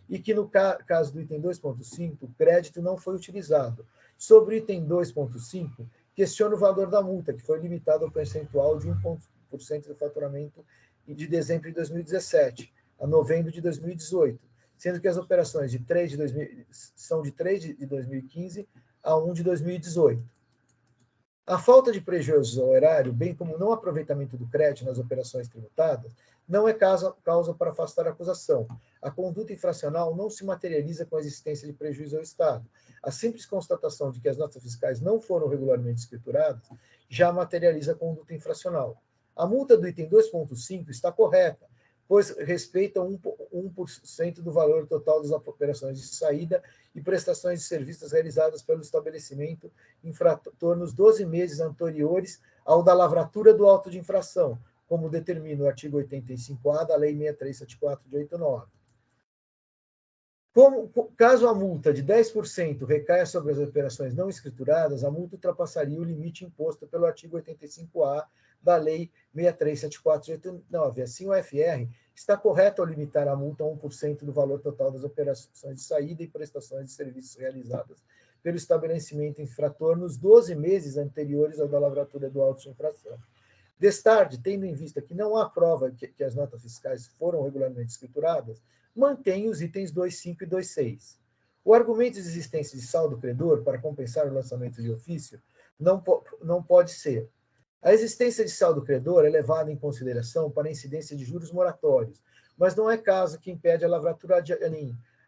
[SPEAKER 3] e que, no caso do item 2.5, o crédito não foi utilizado. Sobre o item 2.5, questiona o valor da multa, que foi limitado ao percentual de 1% do faturamento de dezembro de 2017 a novembro de 2018, sendo que as operações são de 3 de 2015 a 1 de 2018. A falta de prejuízo ao erário, bem como o não aproveitamento do crédito nas operações tributadas, não é causa para afastar a acusação. A conduta infracional não se materializa com a existência de prejuízo ao Estado. A simples constatação de que as notas fiscais não foram regularmente escrituradas já materializa a conduta infracional. A multa do item 2.5 está correta, pois respeita 1% do valor total das operações de saída e prestações de serviços realizadas pelo estabelecimento infrator nos 12 meses anteriores ao da lavratura do auto de infração, como determina o artigo 85A da Lei 6374 de 89. Caso a multa de 10% recaia sobre as operações não escrituradas, a multa ultrapassaria o limite imposto pelo artigo 85A da Lei 6374 de 89. Assim, o FR está correto ao limitar a multa a 1% do valor total das operações de saída e prestações de serviços realizadas pelo estabelecimento infrator nos 12 meses anteriores ao da lavratura do auto de infração. Destarde, tendo em vista que não há prova que as notas fiscais foram regularmente escrituradas, mantém os itens 2.5 e 2.6. O argumento de existência de saldo credor para compensar o lançamento de ofício não pode ser. A existência de saldo credor é levada em consideração para a incidência de juros moratórios, mas não é caso que impede a lavratura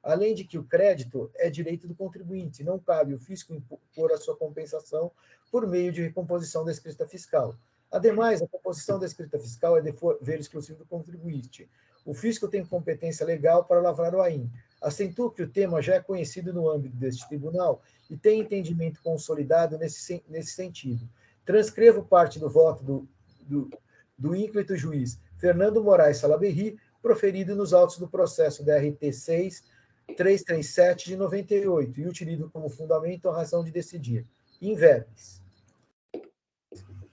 [SPEAKER 3] além de que o crédito é direito do contribuinte, não cabe o fisco impor a sua compensação por meio de recomposição da escrita fiscal. Ademais, a composição da escrita fiscal é dever exclusivo do contribuinte. O fisco tem competência legal para lavrar o AIM. Acentuo que o tema já é conhecido no âmbito deste tribunal e tem entendimento consolidado nesse sentido. Transcrevo parte do voto do ínclito juiz Fernando Moraes Salaberry, proferido nos autos do processo DRT 6.337 de 98 e utilizo como fundamento a razão de decidir. In verbis.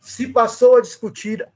[SPEAKER 3] Se passou a discutir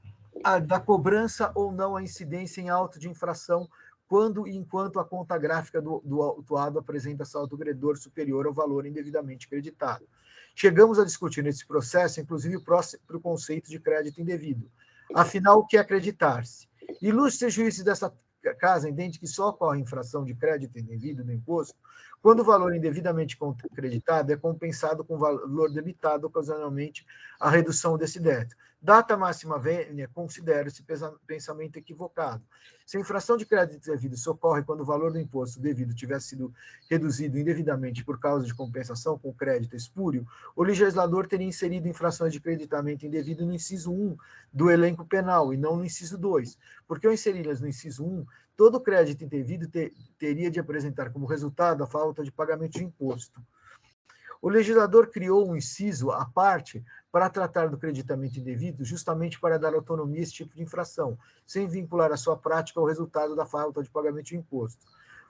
[SPEAKER 3] da cobrança ou não a incidência em auto de infração quando e enquanto a conta gráfica do autuado apresenta saldo credor superior ao valor indevidamente creditado. Chegamos a discutir nesse processo, inclusive, o próprio conceito de crédito indevido. Afinal, o que é acreditar-se? Ilustres juízes dessa casa entendem que só ocorre infração de crédito indevido do imposto quando o valor indevidamente acreditado é compensado com o valor debitado ocasionalmente a redução desse débito. Data máxima vênia considera esse pensamento equivocado. Se a infração de crédito devido socorre quando o valor do imposto devido tiver sido reduzido indevidamente por causa de compensação com crédito espúrio, o legislador teria inserido infrações de creditamento indevido no inciso 1 do elenco penal e não no inciso 2, porque ao inseri-las no inciso 1, todo crédito indevido teria de apresentar como resultado a falta de pagamento de imposto. O legislador criou um inciso à parte para tratar do creditamento indevido, justamente para dar autonomia a esse tipo de infração, sem vincular a sua prática ao resultado da falta de pagamento de imposto.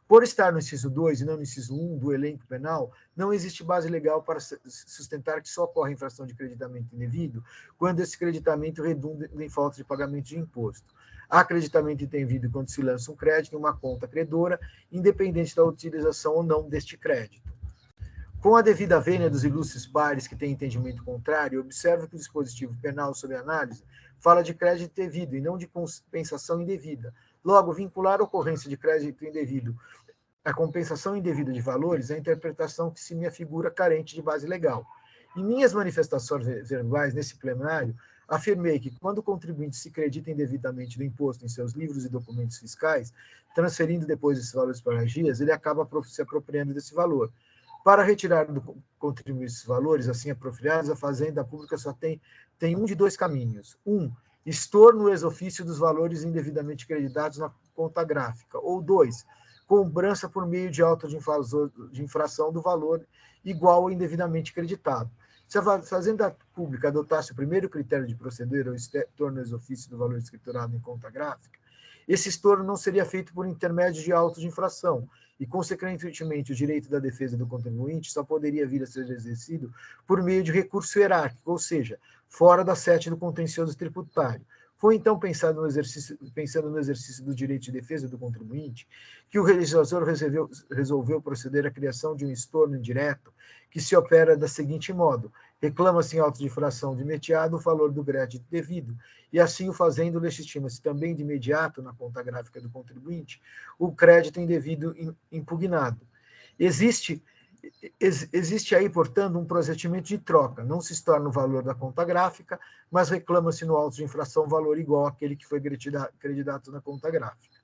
[SPEAKER 3] Por estar no inciso 2 e não no inciso 1 do elenco penal, não existe base legal para sustentar que só ocorre infração de creditamento indevido quando esse creditamento redunda em falta de pagamento de imposto. Há creditamento indevido quando se lança um crédito em uma conta credora, independente da utilização ou não deste crédito. Com a devida vênia dos ilustres pares que têm entendimento contrário, observo que o dispositivo penal sob análise fala de crédito devido e não de compensação indevida. Logo, vincular a ocorrência de crédito indevido à compensação indevida de valores é a interpretação que se me afigura carente de base legal. Em minhas manifestações verbais nesse plenário, afirmei que quando o contribuinte se acredita indevidamente do imposto em seus livros e documentos fiscais, transferindo depois esses valores para agias, ele acaba se apropriando desse valor. Para retirar do contribuinte esses valores assim apropriados, a Fazenda Pública só tem um de dois caminhos. Estorno ex-ofício dos valores indevidamente creditados na conta gráfica. Ou 2, cobrança por meio de auto de infração do valor igual ao indevidamente creditado. Se a Fazenda Pública adotasse o primeiro critério de proceder ao estorno ex-ofício do valor escriturado em conta gráfica, esse estorno não seria feito por intermédio de auto de infração, e, consequentemente, o direito da defesa do contribuinte só poderia vir a ser exercido por meio de recurso hierárquico, ou seja, fora da sete do contencioso tributário. Foi, então, pensando no exercício do direito de defesa do contribuinte que o legislador resolveu proceder à criação de um estorno indireto que se opera da seguinte modo: reclama-se em auto de infração de imediato o valor do crédito devido, e assim o fazendo, legitima-se também de imediato, na conta gráfica do contribuinte, o crédito indevido impugnado. Existe aí, portanto, um procedimento de troca. Não se estorna o valor da conta gráfica, mas reclama-se no auto de infração valor igual àquele que foi creditado na conta gráfica.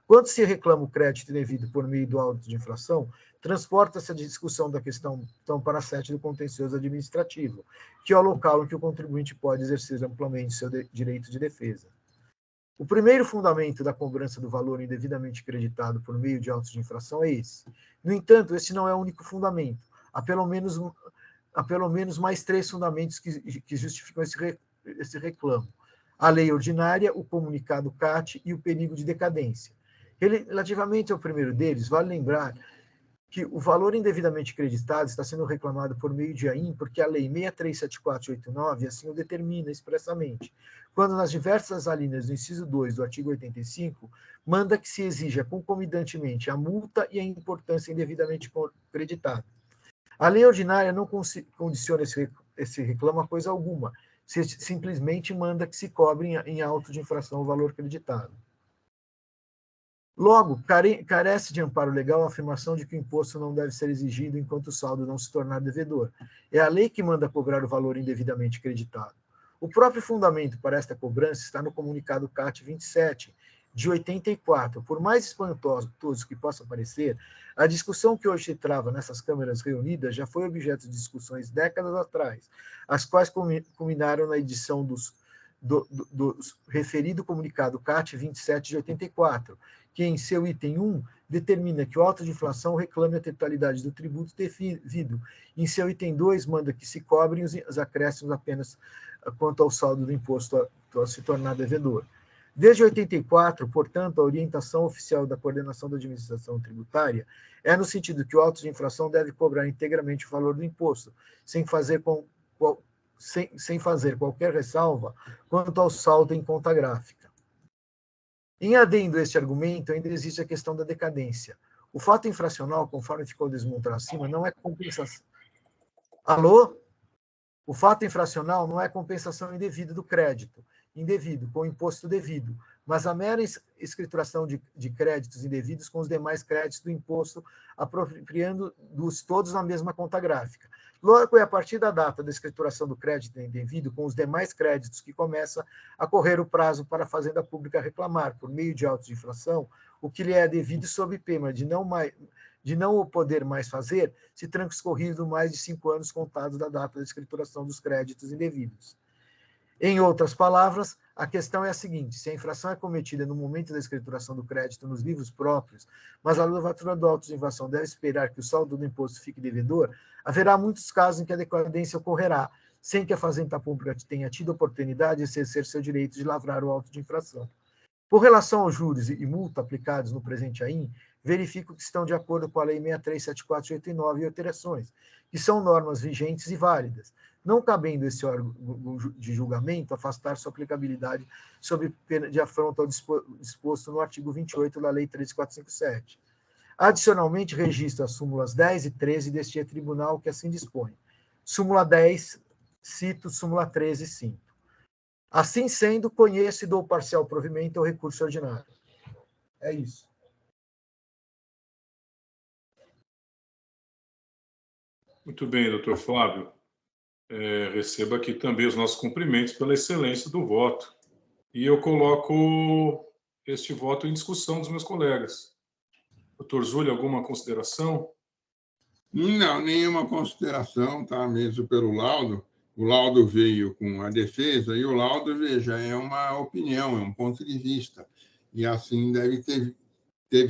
[SPEAKER 3] Quando se reclama o crédito indevido por meio do auto de infração, transporta-se a discussão da questão então, para a sede do contencioso administrativo, que é o local em que o contribuinte pode exercer amplamente seu direito de defesa. O primeiro fundamento da cobrança do valor indevidamente creditado por meio de autos de infração é esse. No entanto, esse não é o único fundamento. Há pelo menos mais 3 fundamentos que justificam esse reclamo: a lei ordinária, o comunicado CAT e o perigo de decadência. Relativamente ao primeiro deles, vale lembrar que o valor indevidamente creditado está sendo reclamado por meio de AIM, porque a Lei 637489 assim o determina expressamente, quando nas diversas alíneas do inciso 2 do artigo 85, manda que se exija concomitantemente a multa e a importância indevidamente creditada. A lei ordinária não condiciona esse reclamo a coisa alguma, simplesmente manda que se cobre em auto de infração o valor creditado. Logo, carece de amparo legal a afirmação de que o imposto não deve ser exigido enquanto o saldo não se tornar devedor. É a lei que manda cobrar o valor indevidamente creditado. O próprio fundamento para esta cobrança está no comunicado CAT 27, de 84. Por mais espantoso que possa parecer, a discussão que hoje se trava nessas câmaras reunidas já foi objeto de discussões décadas atrás, as quais culminaram na edição do referido comunicado CAT 27 de 84, que em seu item 1 determina que o auto de inflação reclame a totalidade do tributo devido. Em seu item 2 manda que se cobrem os acréscimos apenas quanto ao saldo do imposto a se tornar devedor. Desde 84, portanto, a orientação oficial da Coordenação da Administração Tributária é no sentido que o auto de infração deve cobrar integralmente o valor do imposto, sem fazer qualquer ressalva quanto ao saldo em conta gráfica. Em adendo a este argumento, ainda existe a questão da decadência. O fato infracional, conforme ficou desmontado acima, não é compensação. Alô? O fato infracional não é compensação indevida do crédito, indevido, com imposto devido, mas a mera escrituração de créditos indevidos com os demais créditos do imposto, apropriando-os todos na mesma conta gráfica. Logo, é a partir da data da escrituração do crédito indevido com os demais créditos que começa a correr o prazo para a Fazenda Pública reclamar, por meio de autos de infração, o que lhe é devido sob pena de não o poder mais fazer, se transcorrido mais de 5 anos contados da data da escrituração dos créditos indevidos. Em outras palavras, a questão é a seguinte: se a infração é cometida no momento da escrituração do crédito nos livros próprios, mas a levatura do auto de infração deve esperar que o saldo do imposto fique devedor, haverá muitos casos em que a decadência ocorrerá, sem que a Fazenda Pública tenha tido oportunidade de exercer seu direito de lavrar o auto de infração. Por relação aos juros e multa aplicados no presente AIM, verifico que estão de acordo com a Lei 63.7489 e alterações, que são normas vigentes e válidas, não cabendo esse órgão de julgamento afastar sua aplicabilidade sob pena de afronta ao disposto no artigo 28 da Lei 13.457. Adicionalmente, registro as súmulas 10 e 13 deste tribunal que assim dispõe. Súmula 10, cito, súmula 13, cinto. Assim sendo, conheço e dou parcial provimento ao recurso ordinário. É isso.
[SPEAKER 1] Muito bem, doutor Flávio. Receba aqui também os nossos cumprimentos pela excelência do voto. E eu coloco este voto em discussão dos meus colegas. Doutor Zúlio, alguma consideração?
[SPEAKER 4] Não, nenhuma consideração, tá? Mesmo pelo laudo. O laudo veio com a defesa e o laudo, veja, é uma opinião, é um ponto de vista. E assim deve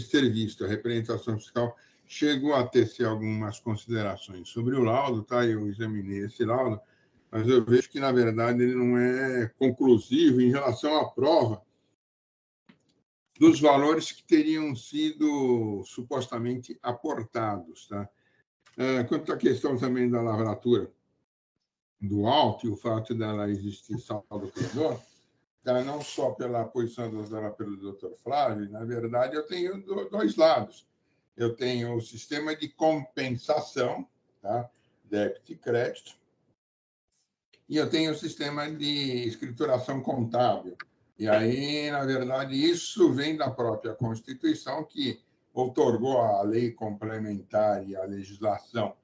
[SPEAKER 4] ser visto. A representação fiscal chegou a tecer algumas considerações sobre o laudo, tá? Eu examinei esse laudo, mas eu vejo que, na verdade, ele não é conclusivo em relação à prova dos valores que teriam sido supostamente aportados, tá? Quanto à questão também da lavratura do auto e o fato dela existir saldo credor, tá? Não só pela posição dada pelo Dr. Flávio, na verdade, eu tenho dois lados. Eu tenho o sistema de compensação, tá? Débito e crédito, e eu tenho o sistema de escrituração contábil. E aí, na verdade, isso vem da própria Constituição, que outorgou a lei complementar e a legislação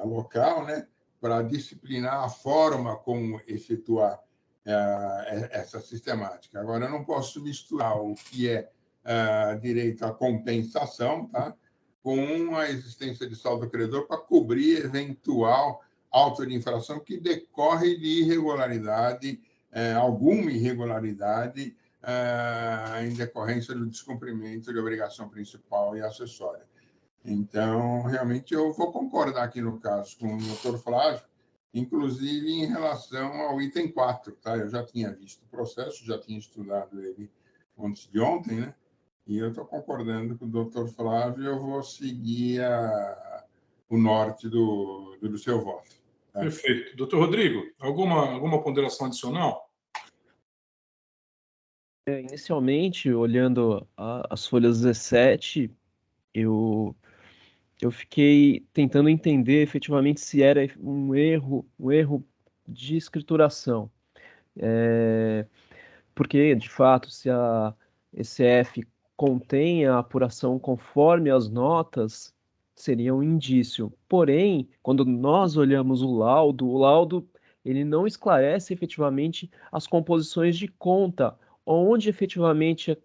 [SPEAKER 4] local, né, para disciplinar a forma como efetuar essa sistemática. Agora, eu não posso misturar o que é direito à compensação, tá, com a existência de saldo credor para cobrir eventual auto de infração que decorre de irregularidade, alguma irregularidade em decorrência do descumprimento de obrigação principal e acessória. Então, realmente, eu vou concordar aqui no caso com o doutor Flávio, inclusive em relação ao item 4. Tá? Eu já tinha visto o processo, já tinha estudado ele antes de ontem, né? E eu estou concordando com o doutor Flávio, eu vou seguir o norte do seu voto. Tá?
[SPEAKER 1] Perfeito. Doutor Rodrigo, alguma ponderação adicional?
[SPEAKER 5] Inicialmente, olhando as folhas 17, eu fiquei tentando entender efetivamente se era um erro de escrituração. Porque, de fato, se a ECF contém a apuração conforme as notas, seria um indício. Porém, quando nós olhamos o laudo ele não esclarece efetivamente as composições de conta, onde efetivamente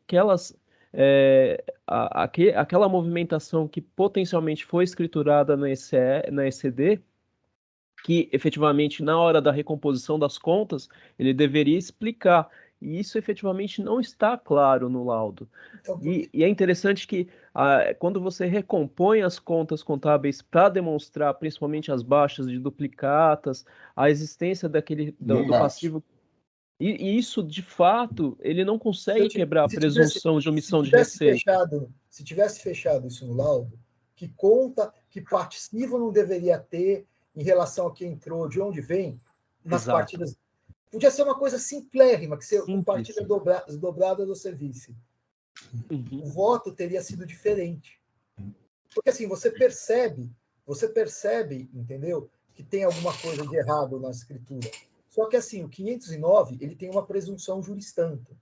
[SPEAKER 5] aquela movimentação que potencialmente foi escriturada na ECD, que efetivamente na hora da recomposição das contas, ele deveria explicar. E isso efetivamente não está claro no laudo.
[SPEAKER 3] Então,
[SPEAKER 5] E é interessante que quando você recompõe as contas contábeis para demonstrar principalmente as baixas de duplicatas, a existência do passivo. E isso, de fato, ele não consegue quebrar a presunção de omissão de receita.
[SPEAKER 3] Se tivesse fechado isso no laudo, que conta, que passivo não deveria ter em relação ao que entrou, de onde vem, nas
[SPEAKER 5] Exato.
[SPEAKER 3] partidas. Podia ser uma coisa simplérrima, que você
[SPEAKER 5] Simples.
[SPEAKER 3] compartilha dobrada do serviço.
[SPEAKER 5] Uhum.
[SPEAKER 3] O voto teria sido diferente. Porque assim, você percebe, entendeu? Que tem alguma coisa de errado na escritura. Só que assim, o 509, ele tem uma presunção juris-tanto.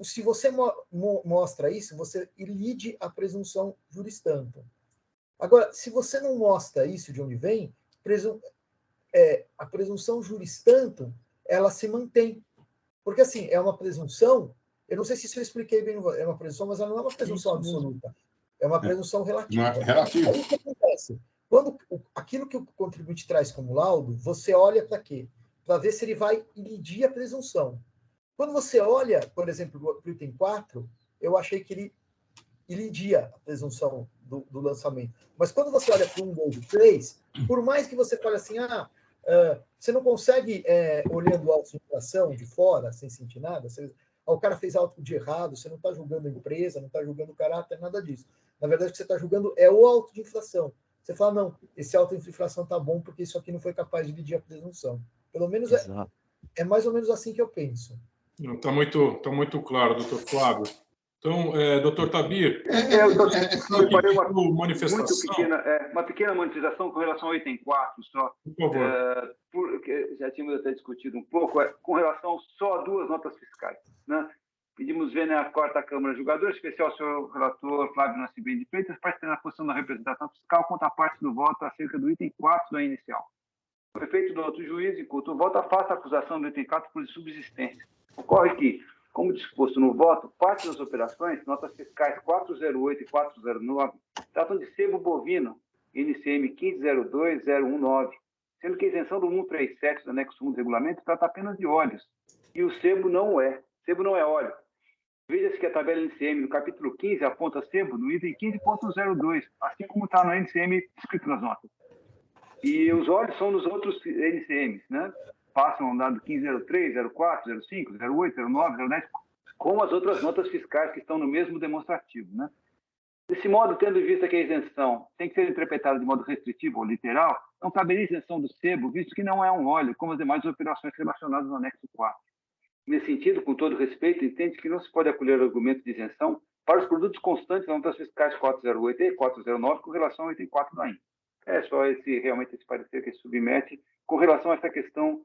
[SPEAKER 3] Se você mostra isso, você ilide a presunção juris-tanto. Agora, se você não mostra isso de onde vem, a presunção juris-tanto, ela se mantém. Porque assim, é uma presunção, eu não sei se isso eu expliquei bem, é uma presunção, mas ela não é uma presunção absoluta. É uma presunção relativa.
[SPEAKER 4] Relativo.
[SPEAKER 3] Aí o que acontece? Quando aquilo que o contribuinte traz como laudo, você olha para quê? Para ver se ele vai ilidir a presunção. Quando você olha, por exemplo, para o item 4, eu achei que ele ilidia a presunção do lançamento. Mas quando você olha para o 1, 2 e 3, por mais que você fale assim, você não consegue, olhando o auto de infração de fora, sem sentir nada, o cara fez auto de errado, você não está julgando a empresa, não está julgando o caráter, nada disso. Na verdade, o que você está julgando é o auto de infração. Você fala, não, esse auto de infração está bom porque isso aqui não foi capaz de ilidir a presunção. Pelo menos é mais ou menos assim que eu penso.
[SPEAKER 1] Está muito claro, doutor Flávio. Então, doutor Tabir,
[SPEAKER 6] uma pequena manifestação com relação ao item 4, só.
[SPEAKER 1] Por favor.
[SPEAKER 6] Porque já tínhamos até discutido um pouco, com relação só a 2 notas fiscais. Né? Pedimos ver na 4ª Câmara Julgador Especial, o senhor relator Flávio Nascimento de Freitas, para ter na posição da representação fiscal contra a parte do voto acerca do item 4 da inicial. O efeito do outro juiz, enquanto o voto afasta a acusação do item 4 por subsistência. Ocorre que, como disposto no voto, parte das operações, notas fiscais 408 e 409, tratam de sebo bovino, NCM 1502-019, sendo que a isenção do 137 do anexo 1 do regulamento trata apenas de óleos, e o sebo não é. Sebo não é óleo. Veja-se que a tabela NCM no capítulo 15 aponta sebo no item 15.02, assim como está no NCM escrito nas notas. E os óleos são nos outros NCMs, né? Passam ao dado 1503, 04, 05, 08, 09, 10, como as outras notas fiscais que estão no mesmo demonstrativo, né? Desse modo, tendo em vista que a isenção tem que ser interpretada de modo restritivo ou literal, não caberia isenção do sebo, visto que não é um óleo, como as demais operações relacionadas no anexo 4. Nesse sentido, com todo respeito, entende que não se pode acolher o argumento de isenção para os produtos constantes das notas fiscais 408 e 409 com relação ao item 4 da IN. É só realmente esse parecer que se submete com relação a essa questão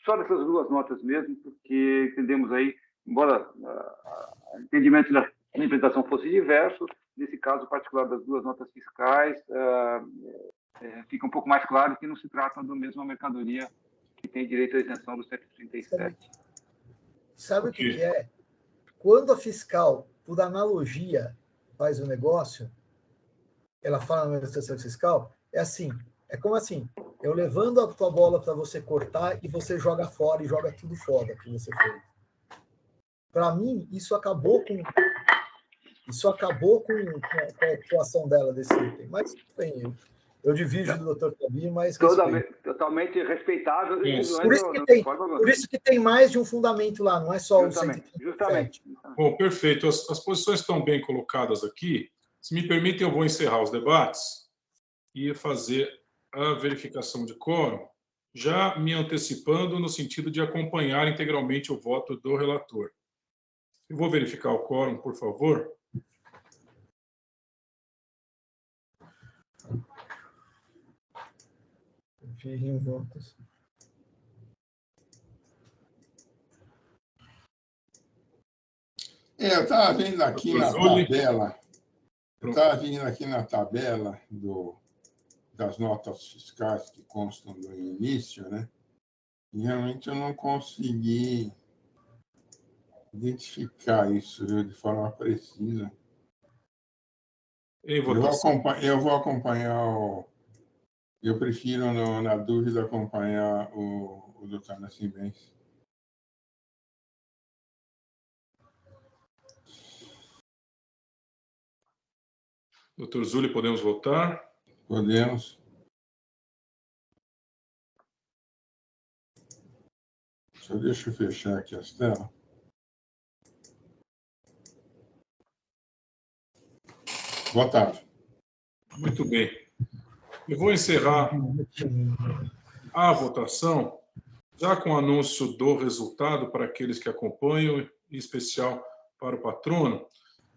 [SPEAKER 6] só dessas 2 notas mesmo, porque entendemos aí, embora o entendimento da interpretação fosse diverso, nesse caso particular das 2 notas fiscais, fica um pouco mais claro que não se trata da mesma mercadoria que tem direito à isenção do 137.
[SPEAKER 3] Sabe o que é? Quando a fiscal, por analogia, faz o negócio, ela fala na negociação fiscal, é como assim, eu levando a tua bola para você cortar e você joga fora e joga tudo fora que você fez. Para mim, isso acabou com a atuação dela desse item. Mas, bem, eu divido do Dr. Tabir, mas
[SPEAKER 6] totalmente respeitável.
[SPEAKER 3] Por isso que tem mais de um fundamento lá, não é só o 137.
[SPEAKER 6] Justamente.
[SPEAKER 1] Bom, perfeito. As posições estão bem colocadas aqui. Se me permitem, eu vou encerrar os debates e fazer a verificação de quórum, já me antecipando no sentido de acompanhar integralmente o voto do relator. Eu vou verificar o quórum, por favor.
[SPEAKER 3] Confirme votos.
[SPEAKER 4] Eu estava vendo aqui na tabela. Eu estava vendo aqui na tabela das notas fiscais que constam do início, né? E realmente eu não consegui identificar isso de forma precisa. Eu vou acompanhar eu prefiro, na dúvida, acompanhar o Dr. Nascimento.
[SPEAKER 1] Doutor Zuli, podemos votar?
[SPEAKER 4] Podemos. Só deixa eu fechar aqui as telas. Votado.
[SPEAKER 1] Muito bem. Eu vou encerrar a votação já com o anúncio do resultado para aqueles que acompanham, em especial para o patrono.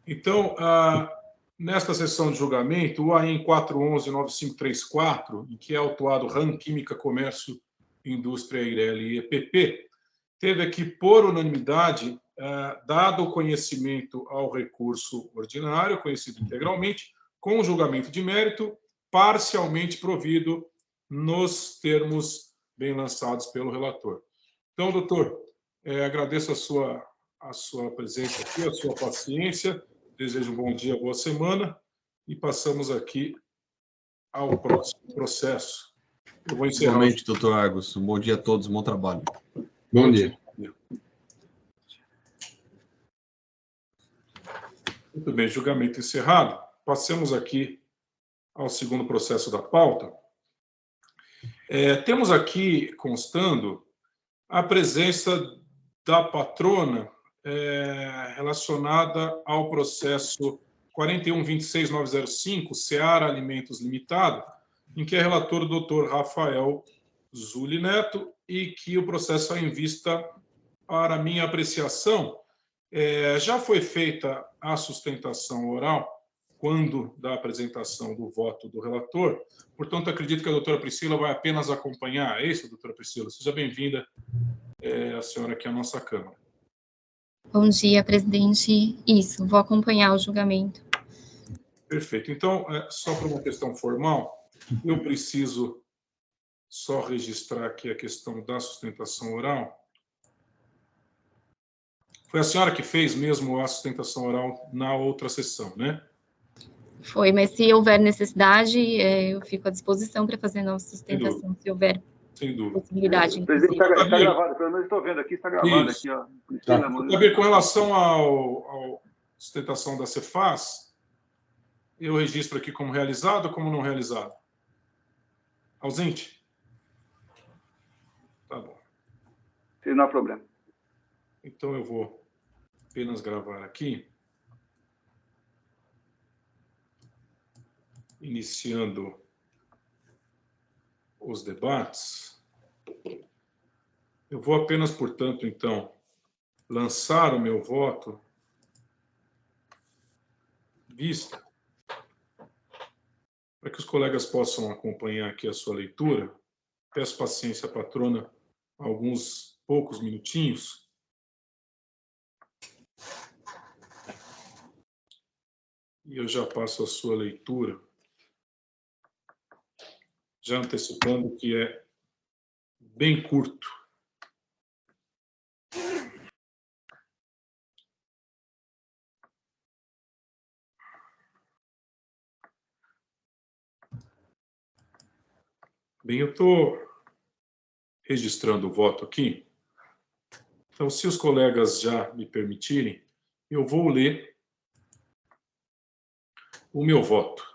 [SPEAKER 1] Então, nesta sessão de julgamento, o AIN 411-9534, em que é autuado RAM Química Comércio, Indústria Eireli e EPP, teve aqui, por unanimidade, dado o conhecimento ao recurso ordinário, conhecido integralmente, com julgamento de mérito, parcialmente provido nos termos bem lançados pelo relator. Então, doutor, agradeço a sua presença aqui, a sua paciência, desejo um bom dia, boa semana, e passamos aqui ao próximo processo. Eu vou encerrar.
[SPEAKER 2] Igualmente, doutor Argos. Um bom dia a todos, bom trabalho.
[SPEAKER 4] Bom dia.
[SPEAKER 1] Muito bem, julgamento encerrado. Passemos aqui ao segundo processo da pauta. Temos aqui, constando, a presença da patrona relacionada ao processo 41.26.905, Seara Alimentos Limitada, em que é relator o doutor Rafael Zuli Neto, e que o processo é em vista para minha apreciação. Já foi feita a sustentação oral quando da apresentação do voto do relator, portanto, acredito que a doutora Priscila vai apenas acompanhar. É isso, doutora Priscila? Seja bem-vinda, a senhora aqui à nossa Câmara.
[SPEAKER 7] Bom dia, presidente. Isso, vou acompanhar o julgamento.
[SPEAKER 1] Perfeito. Então, só para uma questão formal, eu preciso só registrar aqui a questão da sustentação oral. Foi a senhora que fez mesmo a sustentação oral na outra sessão, né?
[SPEAKER 7] Foi, mas se houver necessidade, eu fico à disposição para fazer a sustentação, se houver possibilidade.
[SPEAKER 6] Presidente, está gravado, pelo menos estou vendo aqui, está gravado. Aqui, ó.
[SPEAKER 1] Com relação à sustentação da Cefaz, eu registro aqui como realizado ou como não realizado? Ausente? Tá bom.
[SPEAKER 6] Sim, não há problema.
[SPEAKER 1] Então, eu vou apenas gravar aqui. Iniciando os debates. Eu vou apenas, portanto, então, lançar o meu voto vista, para que os colegas possam acompanhar aqui a sua leitura. Peço paciência, patrona, alguns poucos minutinhos. E eu já passo a sua leitura, já antecipando que é bem curto. Bem, eu estou registrando o voto aqui. Então, se os colegas já me permitirem, eu vou ler o meu voto.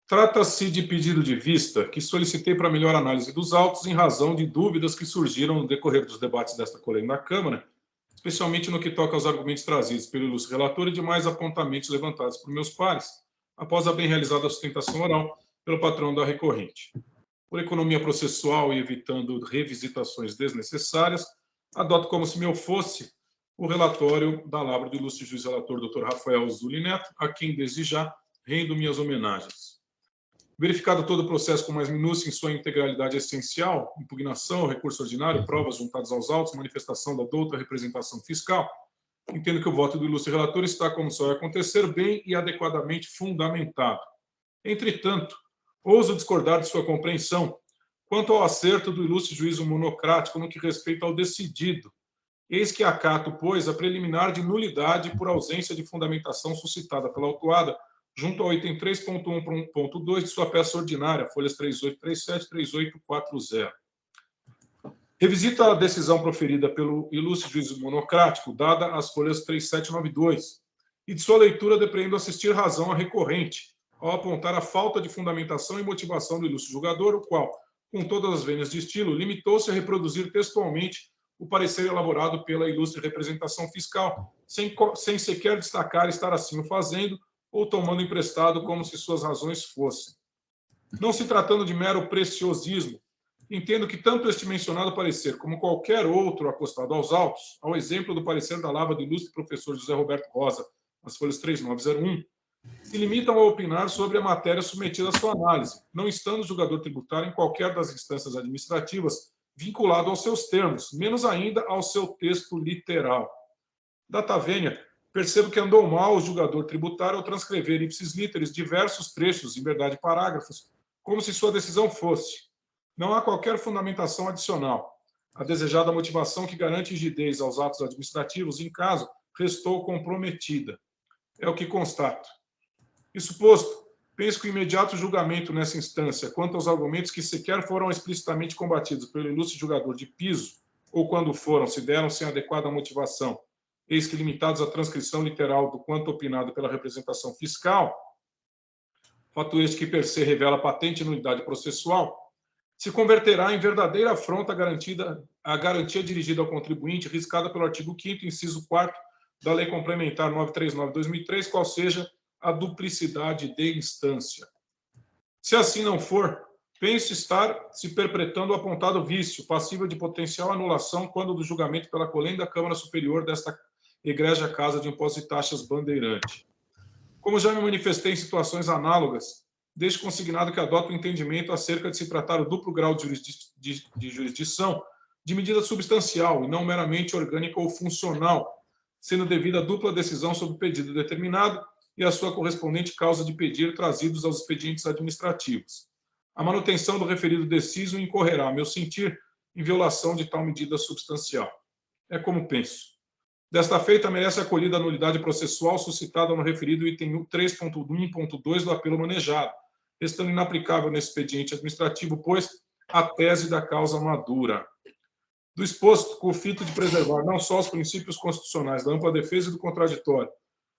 [SPEAKER 1] Trata-se de pedido de vista que solicitei para melhor análise dos autos em razão de dúvidas que surgiram no decorrer dos debates desta colênia na Câmara, especialmente no que toca aos argumentos trazidos pelo ilustre relator e demais apontamentos levantados por meus pares, após a bem realizada sustentação oral pelo patrão da recorrente. Por economia processual e evitando revisitações desnecessárias, adoto como se meu fosse o relatório da lavra do ilustre juiz relator Dr. Rafael Zuli Neto, a quem desde já rendo minhas homenagens. Verificado todo o processo com mais minúcia em sua integralidade essencial, impugnação, recurso ordinário, provas juntadas aos autos, manifestação da douta representação fiscal, entendo que o voto do ilustre relator está, como só vai acontecer, bem e adequadamente fundamentado. Entretanto, ouso discordar de sua compreensão quanto ao acerto do ilustre juízo monocrático no que respeita ao decidido. Eis que acato, pois, a preliminar de nulidade por ausência de fundamentação suscitada pela autuada junto ao item 3.1.2 de sua peça ordinária, folhas 3837 e 3840. Revisita a decisão proferida pelo ilustre juízo monocrático, dada as folhas 3792, e de sua leitura depreendo assistir razão à recorrente, ao apontar a falta de fundamentação e motivação do ilustre julgador, o qual, com todas as vênias de estilo, limitou-se a reproduzir textualmente o parecer elaborado pela ilustre representação fiscal, sem sequer destacar estar assim o fazendo, ou tomando emprestado como se suas razões fossem. Não se tratando de mero preciosismo, entendo que tanto este mencionado parecer como qualquer outro acostado aos autos, ao exemplo do parecer da Lava do ilustre professor José Roberto Rosa, nas folhas 3901, se limitam a opinar sobre a matéria submetida à sua análise, não estando o julgador tributário em qualquer das instâncias administrativas vinculado aos seus termos, menos ainda ao seu texto literal. Data vênia, percebo que andou mal o julgador tributário ao transcrever ipsis literis diversos trechos, em verdade parágrafos, como se sua decisão fosse. Não há qualquer fundamentação adicional. A desejada motivação que garante rigidez aos atos administrativos, em caso, restou comprometida. É o que constato. Isso posto, penso que o imediato julgamento nessa instância, quanto aos argumentos que sequer foram explicitamente combatidos pelo ilustre julgador de piso, ou quando foram, se deram sem adequada motivação, eis que limitados à transcrição literal do quanto opinado pela representação fiscal, fato este que per se revela patente nulidade processual, se converterá em verdadeira afronta à garantia dirigida ao contribuinte, riscada pelo artigo 5º, inciso 4º da Lei Complementar 939/2003, qual seja a duplicidade de instância. Se assim não for, penso estar se perpetrando o apontado vício, passível de potencial anulação quando do julgamento pela colenda da Câmara Superior desta egrégia Casa de Impostos e Taxas Bandeirante. Como já me manifestei em situações análogas, deixo consignado que adoto o entendimento acerca de se tratar o duplo grau de jurisdição de medida substancial e não meramente orgânica ou funcional, sendo devida a dupla decisão sobre pedido determinado e a sua correspondente causa de pedir trazidos aos expedientes administrativos. A manutenção do referido deciso incorrerá, a meu sentir, em violação de tal medida substancial. É como penso. Desta feita, merece acolhida a nulidade processual suscitada no referido item 3.1.2 do apelo manejado, restando inaplicável nesse expediente administrativo, pois a tese da causa madura. Do exposto, com o fito de preservar não só os princípios constitucionais da ampla defesa e do contraditório,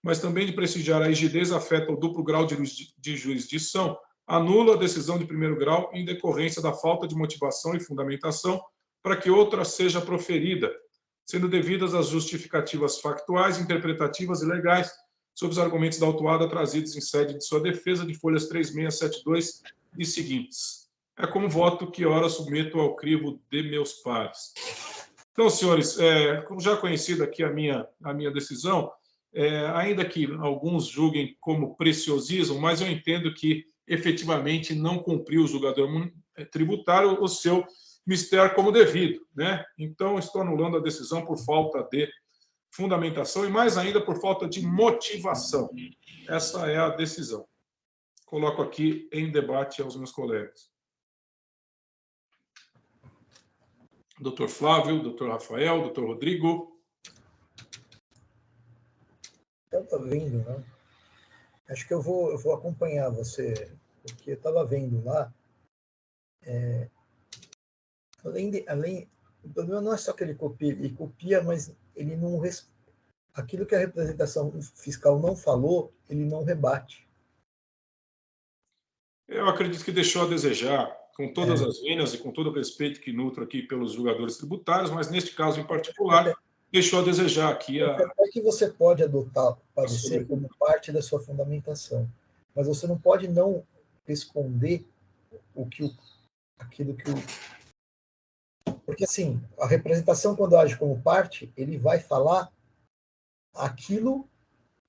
[SPEAKER 1] mas também de prestigiar a rigidez afeta ao duplo grau de jurisdição, anula a decisão de primeiro grau em decorrência da falta de motivação e fundamentação para que outra seja proferida, sendo devidas as justificativas factuais, interpretativas e legais sobre os argumentos da autuada trazidos em sede de sua defesa de folhas 3672 e seguintes. É como voto que ora submeto ao crivo de meus pares. Então, senhores, como já conhecida aqui a minha decisão, ainda que alguns julguem como preciosismo, mas eu entendo que efetivamente não cumpriu o julgador tributário o seu mistério como devido, né? Então, estou anulando a decisão por falta de fundamentação e, mais ainda, por falta de motivação. Essa é a decisão. Coloco aqui em debate aos meus colegas. Doutor Flávio, doutor Rafael, doutor Rodrigo.
[SPEAKER 3] Eu estou vendo, né? Acho que eu vou acompanhar você, porque eu estava vendo lá. O problema não é só que ele copia, mas ele não aquilo que a representação fiscal não falou, ele não rebate.
[SPEAKER 1] Eu acredito que deixou a desejar, com todas as vênias e com todo o respeito que nutro aqui pelos julgadores tributários, mas neste caso em particular, deixou a desejar aqui a...
[SPEAKER 3] É que você pode adotar o parecer como parte da sua fundamentação, mas você não pode não esconder aquilo que o... Porque, assim, a representação, quando age como parte, ele vai falar aquilo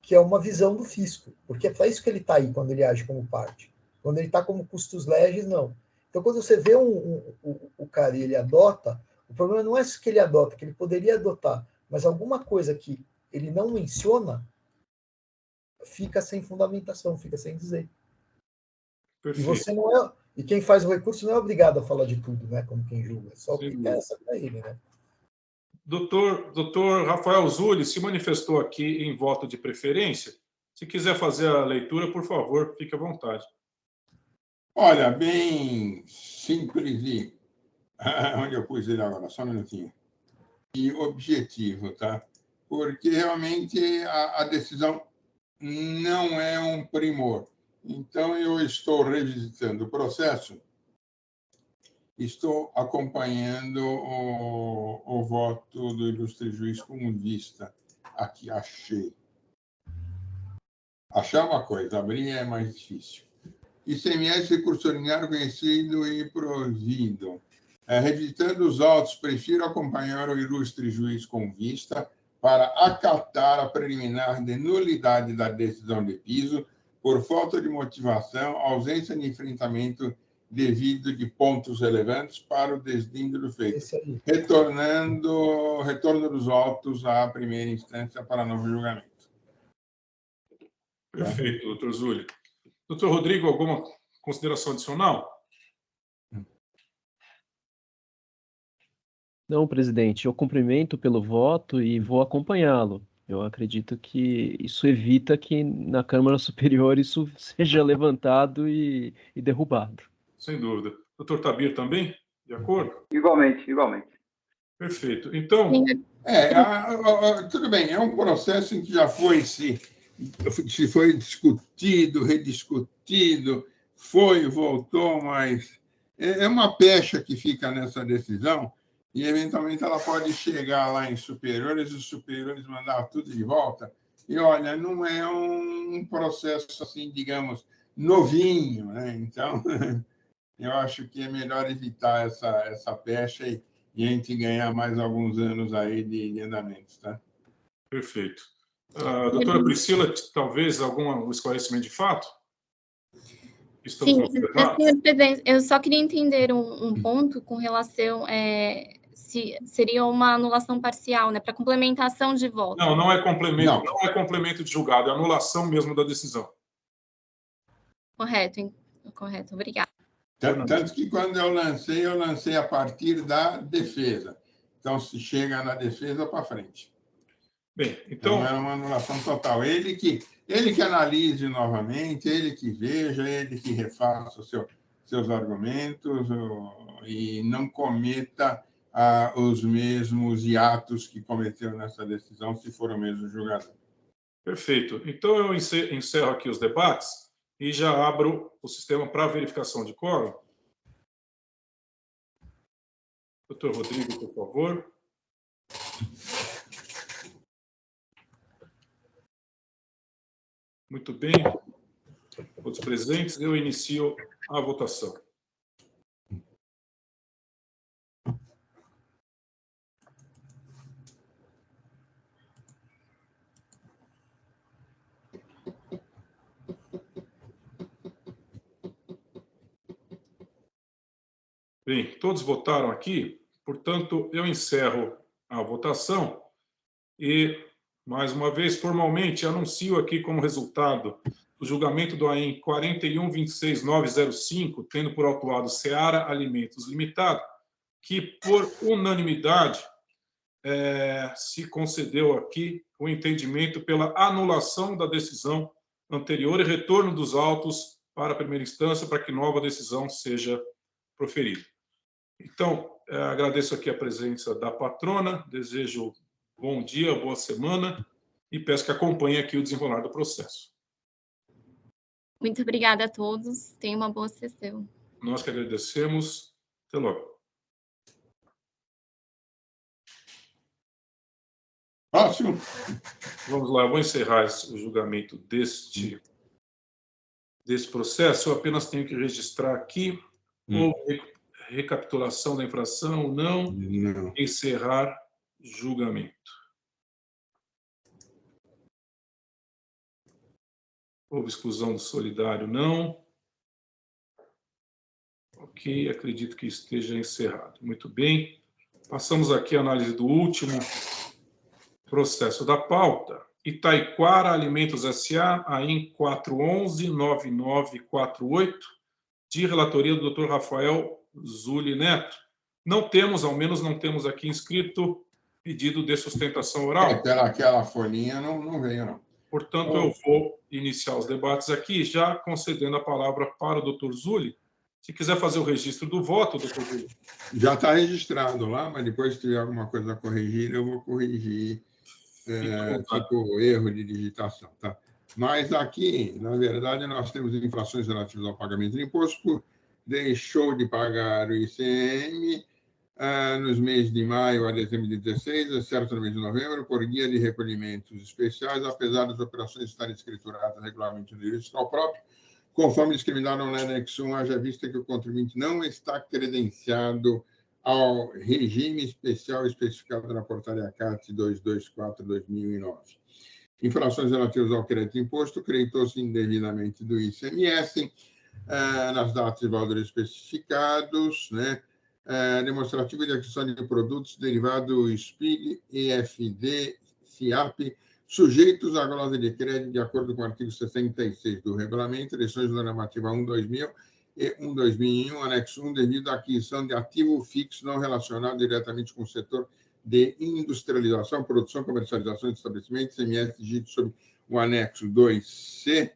[SPEAKER 3] que é uma visão do fisco, porque é para isso que ele está aí quando ele age como parte. Quando ele está como custos legis, não. Então, quando você vê o cara e ele adota, o problema não é que ele adota, que ele poderia adotar, mas alguma coisa que ele não menciona fica sem fundamentação, fica sem dizer. Perfeito. E você não é... E quem faz o recurso não é obrigado a falar de tudo, né? Como quem julga. Só o que interessa para ele, né?
[SPEAKER 1] Doutor Rafael Zulli se manifestou aqui em voto de preferência. Se quiser fazer a leitura, por favor, fique à vontade.
[SPEAKER 4] Olha, bem simples e... Onde eu pus ele agora? Só um minutinho. E objetivo, tá? Porque realmente a decisão não é um primor. Então, eu estou revisitando o processo, estou acompanhando o voto do ilustre juiz com vista. Aqui, achei. Achar uma coisa, abrir é mais difícil. ICMS, recurso ordinário conhecido e provido. Revisitando os autos, prefiro acompanhar o ilustre juiz com vista para acatar a preliminar de nulidade da decisão de piso por falta de motivação, ausência de enfrentamento devido de pontos relevantes para o desdinde do feito, retorno dos autos à primeira instância para novo julgamento.
[SPEAKER 1] Perfeito, doutor Zuli. Doutor Rodrigo, alguma consideração adicional?
[SPEAKER 5] Não, presidente, eu cumprimento pelo voto e vou acompanhá-lo. Eu acredito que isso evita que na Câmara Superior isso seja levantado e derrubado.
[SPEAKER 1] Sem dúvida. Doutor Tabir também? De acordo?
[SPEAKER 6] Igualmente, igualmente.
[SPEAKER 1] Perfeito. Então...
[SPEAKER 4] Tudo bem, é um processo em que já foi discutido, rediscutido, voltou, mas é uma pecha que fica nessa decisão e, eventualmente, ela pode chegar lá em superiores, os superiores mandar tudo de volta. E, olha, não é um processo, assim, digamos, novinho, né? Então, eu acho que é melhor evitar essa pecha e a gente ganhar mais alguns anos aí de andamentos, tá?
[SPEAKER 1] Perfeito. Doutora Priscila, talvez algum esclarecimento de fato?
[SPEAKER 7] Sim, senhor presidente, eu só queria entender um ponto com relação se seria uma anulação parcial, né, para complementação de voto.
[SPEAKER 1] Não é complemento, não é complemento de julgado, é anulação mesmo da decisão.
[SPEAKER 7] Correto, obrigada.
[SPEAKER 4] Tanto que, quando eu lancei a partir da defesa. Então, se chega na defesa, para frente.
[SPEAKER 1] Bem, então
[SPEAKER 4] é uma anulação total. Ele que analise novamente, ele que veja, ele que refaça seus argumentos e não cometa os mesmos hiatos que cometeu nessa decisão, se for o mesmo julgador.
[SPEAKER 1] Perfeito. Então, eu encerro aqui os debates e já abro o sistema para verificação de quórum. Doutor Rodrigo, por favor. Muito bem. Todos presentes, eu inicio a votação. Bem, todos votaram aqui, portanto, eu encerro a votação e, mais uma vez, formalmente, anuncio aqui como resultado do julgamento do AEM 41.26.905, tendo por autuado Seara Alimentos Limitada, que, por unanimidade, se concedeu aqui o entendimento pela anulação da decisão anterior e retorno dos autos para a primeira instância para que nova decisão seja proferida. Então, agradeço aqui a presença da patrona, desejo bom dia, boa semana e peço que acompanhem aqui o desenrolar do processo.
[SPEAKER 7] Muito obrigada a todos, tenham uma boa sessão.
[SPEAKER 1] Nós que agradecemos. Até logo.
[SPEAKER 4] Próximo.
[SPEAKER 1] Vamos lá, eu vou encerrar o julgamento deste processo. Eu apenas tenho que registrar aqui houve recapitulação da infração, não. Encerrar julgamento. Houve exclusão do solidário, não. Ok, acredito que esteja encerrado. Muito bem. Passamos aqui à análise do último processo da pauta. Itaiquara Alimentos S.A., AEM 411-9948, de relatoria do Dr. Rafael Zuli Neto. Não temos, ao menos não temos aqui inscrito pedido de sustentação oral.
[SPEAKER 4] Aquela folhinha não veio, não.
[SPEAKER 1] Portanto, eu vou iniciar os debates aqui, já concedendo a palavra para o Dr. Zuli. Se quiser fazer o registro do voto, Dr. Zuli.
[SPEAKER 4] Já está registrado lá, mas depois, se tiver alguma coisa a corrigir, eu vou corrigir, tipo erro de digitação. Tá? Mas aqui, na verdade, nós temos infrações relativas ao pagamento de imposto, deixou de pagar o ICM nos meses de maio a dezembro de 16, exceto no mês de novembro, por guia de recolhimentos especiais, apesar das operações estarem escrituradas regularmente no direito fiscal próprio, conforme discriminado no anexo 1, haja vista que o contribuinte não está credenciado ao regime especial especificado na portaria CAT 224/2009. Infrações relativas ao crédito imposto, creditou-se indevidamente do ICMS, nas datas e valores especificados, né? Demonstrativo de aquisição de produtos derivado SPIG, EFD, CIAP, sujeitos à glosa de crédito de acordo com o artigo 66 do regulamento, edições da normativa 1/2000 e 1/2001, anexo 1, devido à aquisição de ativo fixo não relacionado diretamente com o setor de industrialização, produção, comercialização de estabelecimentos, ICMS dito sob o anexo 2C,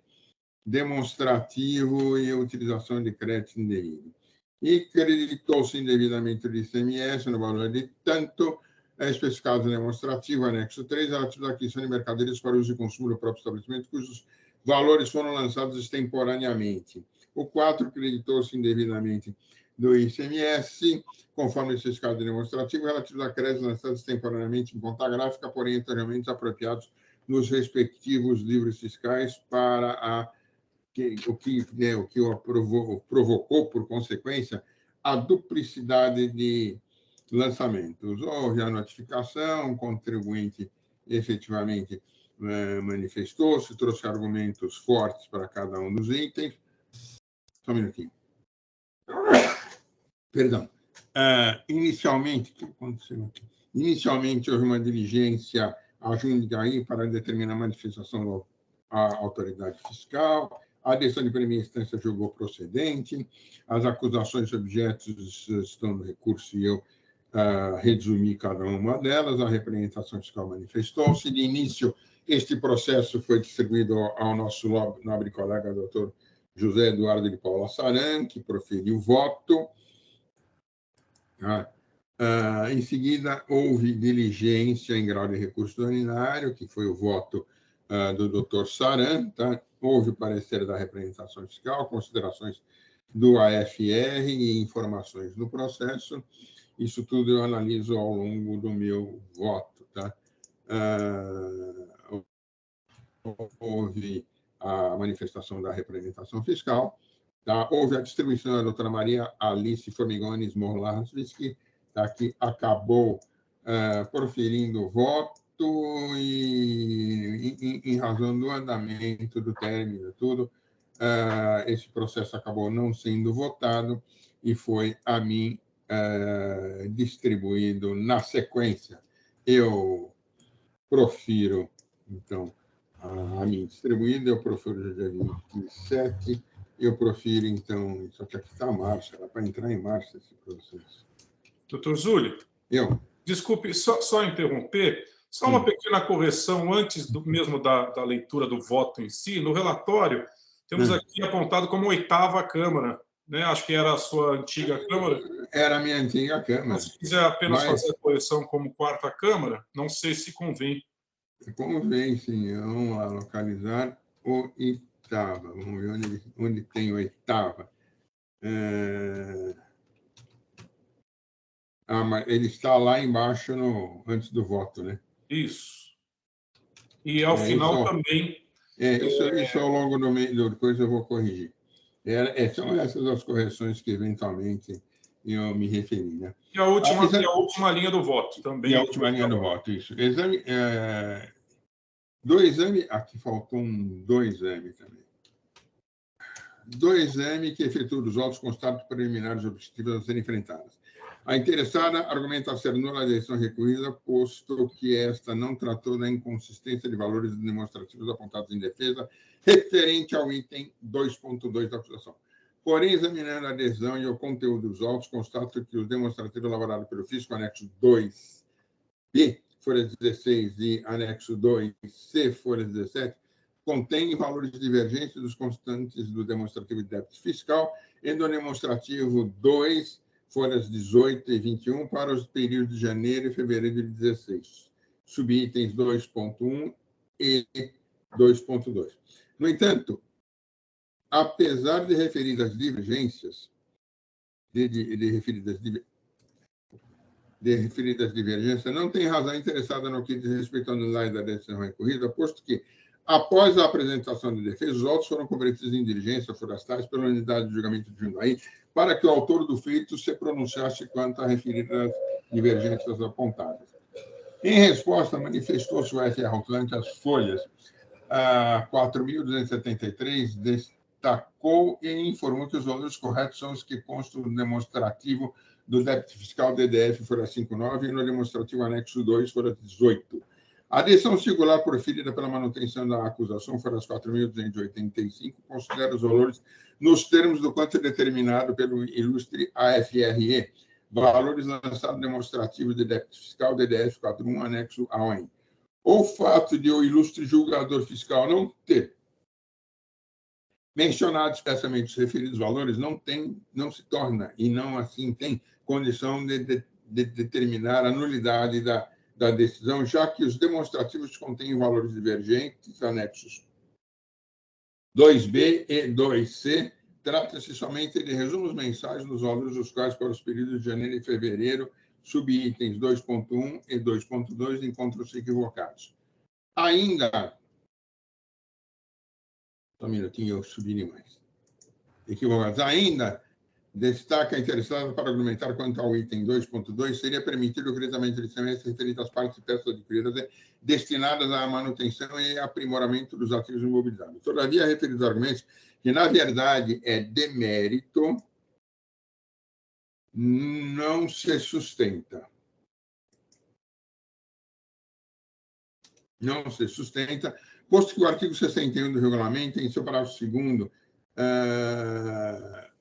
[SPEAKER 4] demonstrativo e utilização de crédito indevido. E creditou-se indevidamente o ICMS no valor de tanto especificado no demonstrativo, anexo 3, relativo à aquisição de mercadorias para uso e consumo do próprio estabelecimento, cujos valores foram lançados extemporaneamente. O 4, creditou-se indevidamente do ICMS, conforme especificado no demonstrativo, relativo a créditos lançados extemporaneamente em conta gráfica, porém anteriormente apropriados nos respectivos livros fiscais para o que provocou, por consequência, a duplicidade de lançamentos. Houve a notificação, o contribuinte efetivamente manifestou-se, trouxe argumentos fortes para cada um dos itens. Só um minutinho. Perdão. Inicialmente, o que aconteceu aqui? Inicialmente, houve uma diligência à Jundiaí para determinar a manifestação da autoridade fiscal. A decisão de primeira instância julgou procedente. As acusações objetos estão no recurso e eu resumi cada uma delas. A representação fiscal manifestou-se. De início, este processo foi distribuído ao nosso nobre colega, doutor José Eduardo de Paula Saran, que proferiu voto. Em seguida, houve diligência em grau de recurso ordinário, que foi o voto do doutor Saran. Tá? Houve parecer da representação fiscal, considerações do AFR e informações no processo. Isso tudo eu analiso ao longo do meu voto. Tá? Houve a manifestação da representação fiscal. Tá? Houve a distribuição da doutora Maria Alice Formigones Morlasky, tá? Que acabou proferindo voto e, em razão do andamento, do término, tudo, esse processo acabou não sendo votado e foi a mim distribuído na sequência. Eu profiro, então, a mim distribuído, eu profiro no dia 27, eu profiro, então, só que aqui está março, era para entrar em março esse processo.
[SPEAKER 1] Doutor Zúlio, desculpe só interromper, só uma pequena correção antes mesmo da leitura do voto em si. No relatório, temos aqui apontado como 8ª Câmara, né? Acho que era a sua antiga Câmara.
[SPEAKER 4] Era a minha antiga Câmara.
[SPEAKER 1] Então, se quiser apenas fazer a correção como 4ª Câmara, não sei se convém.
[SPEAKER 4] Convém, sim. Vamos lá, localizar o 8ª. Vamos ver onde tem 8ª. Mas ele está lá embaixo, antes do voto, né?
[SPEAKER 1] Isso. E ao final também...
[SPEAKER 4] Isso ao longo do coisa eu vou corrigir. São essas as correções que, eventualmente, eu me referi, né?
[SPEAKER 1] E a última linha do voto também.
[SPEAKER 4] E a última linha do voto, isso. Exame... do exame... Aqui faltou do exame também. Do exame que efetua os autos constatos preliminares objetivos a serem enfrentadas. A interessada argumenta ser nula a decisão recorrida, posto que esta não tratou da inconsistência de valores demonstrativos apontados em defesa, referente ao item 2.2 da acusação. Porém, examinando a adesão e o conteúdo dos autos, constato que os demonstrativos elaborados pelo fisco, anexo 2B, folha 16, e anexo 2C, folha 17, contém valores divergentes dos constantes do demonstrativo de débito fiscal e do demonstrativo 2, folhas 18 e 21, para os períodos de janeiro e fevereiro de 16, subitens 2.1 e 2.2. No entanto, apesar de referidas divergências, de referidas divergências, não tem razão interessada no que diz respeito à nulidade da decisão recorrida, posto que Após a apresentação de defesa, os autos foram convertidos em diligência forestais pela unidade de julgamento de Jundiaí para que o autor do feito se pronunciasse quanto a referidas divergências apontadas. Em resposta, manifestou-se o FR Autlante as folhas 4.273, destacou e informou que os valores corretos são os que constam no demonstrativo do débito fiscal DDF fora 59 e no demonstrativo anexo 2 fora 18. A decisão singular proferida pela manutenção da acusação fora as 4.285 considera os valores nos termos do quanto determinado pelo ilustre AFRE, valores lançados demonstrativo de débito fiscal DDF 41, anexo A ON. O fato de o ilustre julgador fiscal não ter mencionado especialmente os referidos valores não se torna, e não assim tem, condição de determinar a nulidade da decisão, já que os demonstrativos contêm valores divergentes, anexos 2B e 2C, trata-se somente de resumos mensais dos valores dos quais, para os períodos de janeiro e fevereiro, subitens 2.1 e 2.2 encontram-se equivocados. Ainda... Só um minutinho, eu subi demais. Equivocados. Ainda destaca a interessada para argumentar quanto ao item 2.2, seria permitido o creditamento de semestre referido às partes e peças adquiridas destinadas à manutenção e aprimoramento dos ativos imobilizados. Todavia, referidos argumentos, que na verdade é demérito, não se sustenta. Não se sustenta, posto que o artigo 61 do regulamento, em seu parágrafo 2º,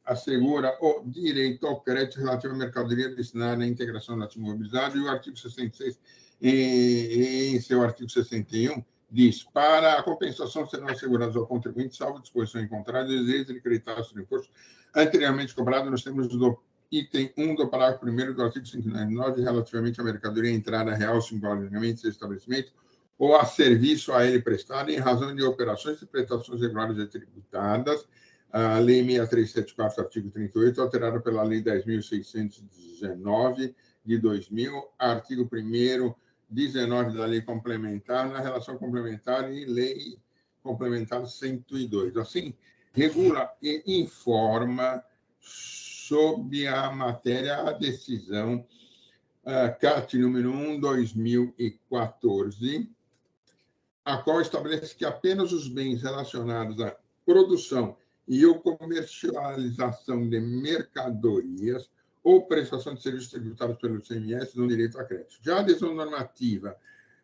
[SPEAKER 4] assegura o direito ao crédito relativo à mercadoria destinada à integração do ativo imobilizado, e o artigo 66, em seu artigo 61, diz: para a compensação serão assegurados ao contribuinte, salvo disposição em contrário, desejo de acreditar-se no imposto anteriormente cobrado nos termos do item 1 do parágrafo 1º do artigo 199, relativamente à mercadoria entrada real simbolicamente em estabelecimento ou a serviço a ele prestado, em razão de operações e prestações regulares e tributadas, a Lei 6374, artigo 38, alterada pela Lei 10.619, de 2000, artigo 1º, 19 da Lei Complementar, na relação complementar e Lei Complementar 102. Assim, regula e informa sobre a matéria a decisão CAT número 1/2014, a qual estabelece que apenas os bens relacionados à produção e ou comercialização de mercadorias ou prestação de serviços tributados pelo ICMS dão direito a crédito. Já a adesão normativa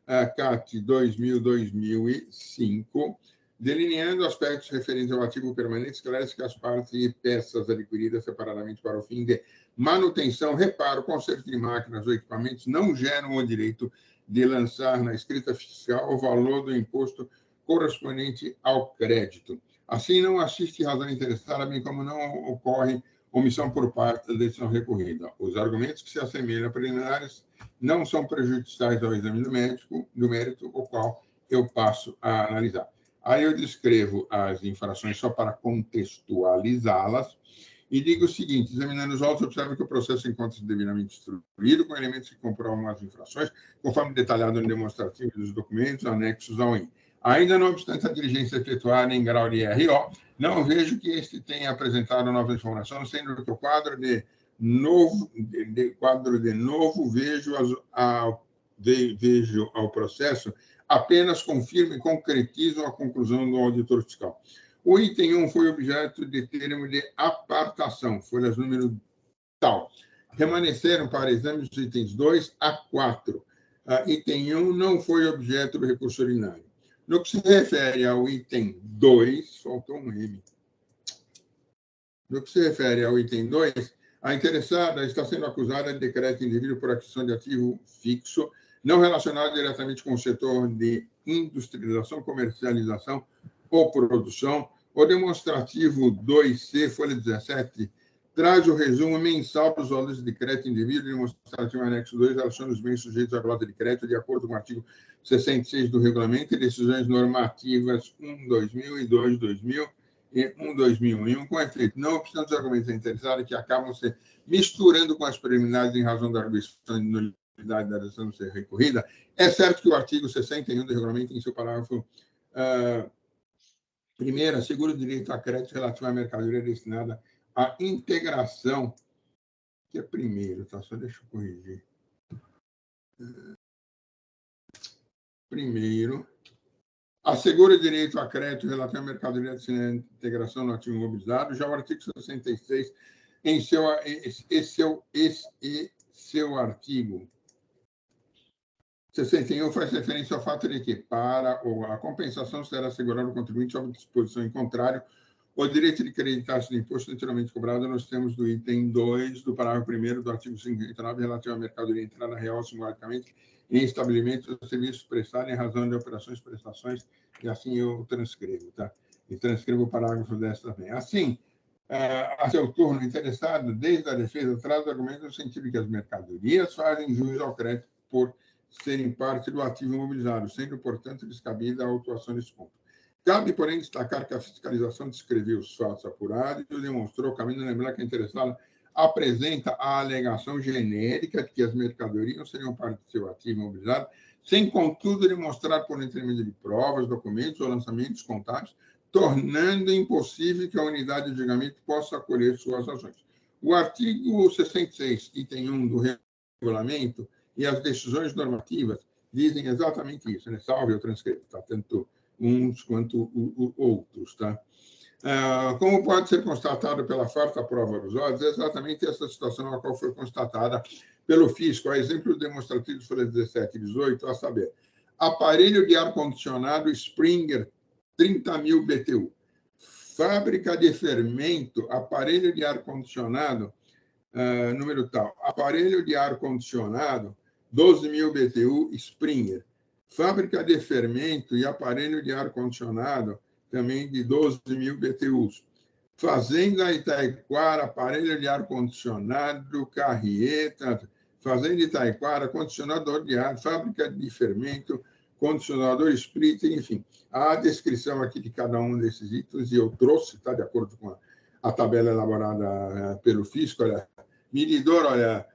[SPEAKER 4] CAT 2000-2005, delineando aspectos referentes ao ativo permanente, esclarece que as partes e peças adquiridas separadamente para o fim de manutenção, reparo, conserto de máquinas ou equipamentos não geram o direito de lançar na escrita fiscal o valor do imposto correspondente ao crédito. Assim, não assiste razão interessada, bem como não ocorre omissão por parte da decisão recorrida. Os argumentos que se assemelham a preliminares não são prejudiciais ao exame do mérito, o qual eu passo a analisar. Aí eu descrevo as infrações só para contextualizá-las e digo o seguinte: examinando os autos, observa que o processo encontra-se devidamente instruído, com elementos que comprovam as infrações, conforme detalhado no demonstrativo dos documentos anexos ao IN. Ainda não obstante a diligência efetuada em grau de RO, não vejo que este tenha apresentado novas informações, sendo que o quadro de novo vejo ao processo apenas confirma e concretiza a conclusão do auditor fiscal. O item 1 foi objeto de termo de apartação, folhas número tal. Permaneceram para exame os itens 2 a 4. Item 1 não foi objeto do recurso ordinário. No que se refere ao item 2, faltou um M. No que se refere ao item 2, a interessada está sendo acusada de decreto indevido por aquisição de ativo fixo, não relacionado diretamente com o setor de industrialização, comercialização ou produção. O demonstrativo 2C, folha 17, traz o resumo mensal dos valores de crédito indevido, demonstrativo anexo 2, relaciona os bens sujeitos à cláusula de crédito, de acordo com o artigo 66 do regulamento, e decisões normativas 1/2000 e 2/2000 e 1/2001, com efeito, não obstante os argumentos interessados que acabam se misturando com as preliminares em razão da arguição de nulidade da decisão ser recorrida, é certo que o artigo 61 do regulamento, em seu parágrafo Primeiro, assegura o direito a crédito relativo à mercadoria destinada à integração, que é primeiro, tá? Só deixa eu corrigir. Primeiro, assegura o direito a crédito relativo à mercadoria destinada à integração no ativo imobilizado. Já o artigo 66, em seu artigo 61, faz referência ao fato de que, para a compensação, será assegurado o contribuinte sob disposição em contrário o direito de creditar-se do imposto anteriormente cobrado nos termos do item 2 do parágrafo 1º do artigo 59, relativo à mercadoria entrada real simbolicamente em estabelecimentos ou serviços prestados em razão de operações, prestações, e assim eu transcrevo, tá? E transcrevo o parágrafo desta também. Assim, a seu turno, interessado, desde a defesa, traz argumentos no sentido de que as mercadorias fazem jus ao crédito por serem parte do ativo imobilizado, sendo, portanto, descabida a autuação desse ponto. Cabe, porém, destacar que a fiscalização descreveu os fatos apurados e demonstrou, caminho lembrar que a interessada apresenta a alegação genérica de que as mercadorias não seriam parte do seu ativo imobilizado, sem, contudo, demonstrar por intermédio de provas, documentos ou lançamentos contábeis, tornando impossível que a unidade de julgamento possa acolher suas ações. O artigo 66, item 1 do regulamento e as decisões normativas dizem exatamente isso, né? Salve eu transcrevo, tá? Tanto uns quanto outros, tá? Como pode ser constatado pela farta prova dos autos, é exatamente essa situação a qual foi constatada pelo fisco, a exemplo demonstrativo de folhas 17 e 18, a saber, aparelho de ar-condicionado Springer 30.000 BTU, fábrica de fermento, aparelho de ar-condicionado, número tal, aparelho de ar-condicionado 12.000 BTU Springer, fábrica de fermento e aparelho de ar-condicionado também de 12.000 BTUs. Fazenda Itaiquara, aparelho de ar-condicionado, carrieta, Fazenda Itaiquara, condicionador de ar, fábrica de fermento, condicionador splitter, enfim. Há a descrição aqui de cada um desses itens, e eu trouxe, tá, de acordo com a tabela elaborada pelo fisco, olha, medidor, olha,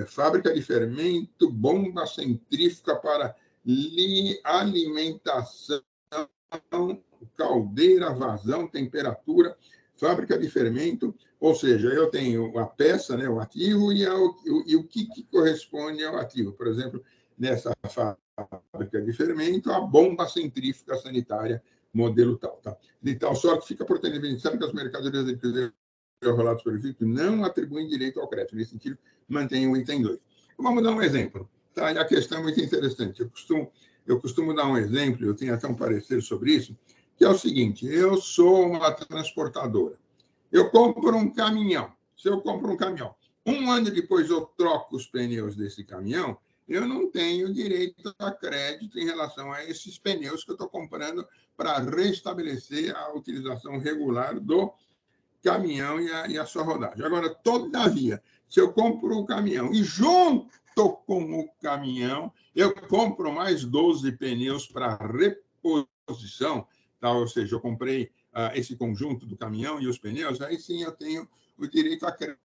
[SPEAKER 4] fábrica de fermento, bomba centrífuga para alimentação, caldeira, vazão, temperatura, fábrica de fermento, ou seja, eu tenho a peça, né, o ativo, e o que corresponde ao ativo. Por exemplo, nessa fábrica de fermento, a bomba centrífuga sanitária, modelo tal. Tá? De tal sorte, fica por ter evidenciado que as mercadorias relatos pelo fisco não atribuem direito ao crédito. Nesse sentido, mantém o item 2. Vamos dar um exemplo. Tá? E a questão é muito interessante. Eu costumo dar um exemplo, eu tenho até um parecer sobre isso, que é o seguinte: eu sou uma transportadora. Eu compro um caminhão. Se eu compro um caminhão, um ano depois eu troco os pneus desse caminhão, eu não tenho direito a crédito em relação a esses pneus que eu estou comprando para restabelecer a utilização regular do caminhão e a sua rodagem. Agora, todavia, se eu compro o caminhão e junto com o caminhão eu compro mais 12 pneus para reposição, tá? Ou seja, eu comprei esse conjunto do caminhão e os pneus, aí sim eu tenho o direito a crédito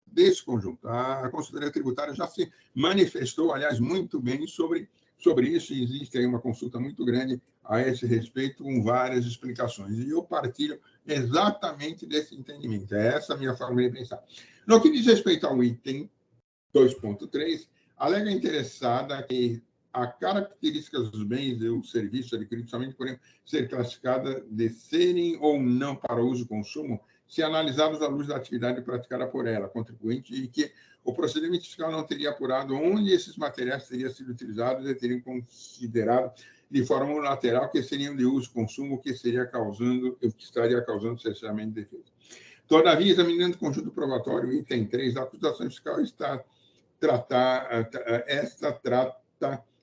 [SPEAKER 4] desse conjunto. A Consultoria Tributária já se manifestou, aliás, muito bem sobre isso, e existe aí uma consulta muito grande a esse respeito, com várias explicações. E eu partilho exatamente desse entendimento. É essa a minha forma de pensar. No que diz respeito ao item 2.3, alega interessada que a características dos bens e os serviços adquiridos somente podem ser classificadas de serem ou não para uso e consumo, se analisados à luz da atividade praticada por ela, contribuinte, e que o procedimento fiscal não teria apurado onde esses materiais teriam sido utilizados e teriam considerado de forma unilateral que seriam de uso e consumo, que estaria causando cessamento de defesa. Todavia, examinando o conjunto probatório, item 3, a acusação fiscal trata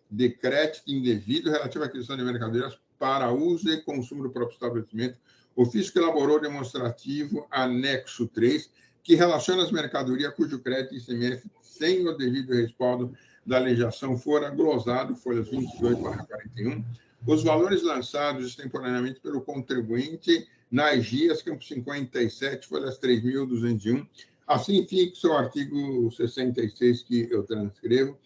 [SPEAKER 4] de crédito indevido relativo à aquisição de mercadorias para uso e consumo do próprio estabelecimento. O fisco elaborou demonstrativo anexo 3, que relaciona as mercadorias cujo crédito ICMS sem o devido respaldo da legislação fora glosado, folhas 28/41, os valores lançados extemporaneamente pelo contribuinte nas GIAs, campo 57, folhas 3.201. Assim fixa o artigo 66, que eu transcrevo,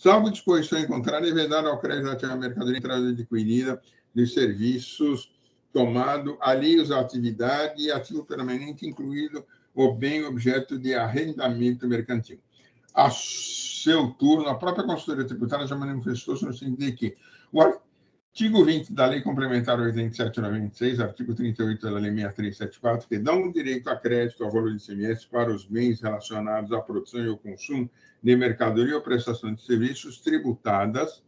[SPEAKER 4] Salvo disposição em contrário, é vedado ao crédito relativo à mercadoria entrada adquirida dos serviços tomado alheios à atividade e ativo permanente, incluído o bem objeto de arrendamento mercantil. A seu turno, a própria consultoria tributária já manifestou-se no sentido de que o artigo 20 da Lei Complementar 87/96, artigo 38 da Lei 6374, que dão direito a crédito ao valor de ICMS para os bens relacionados à produção e ao consumo de mercadoria ou prestação de serviços tributadas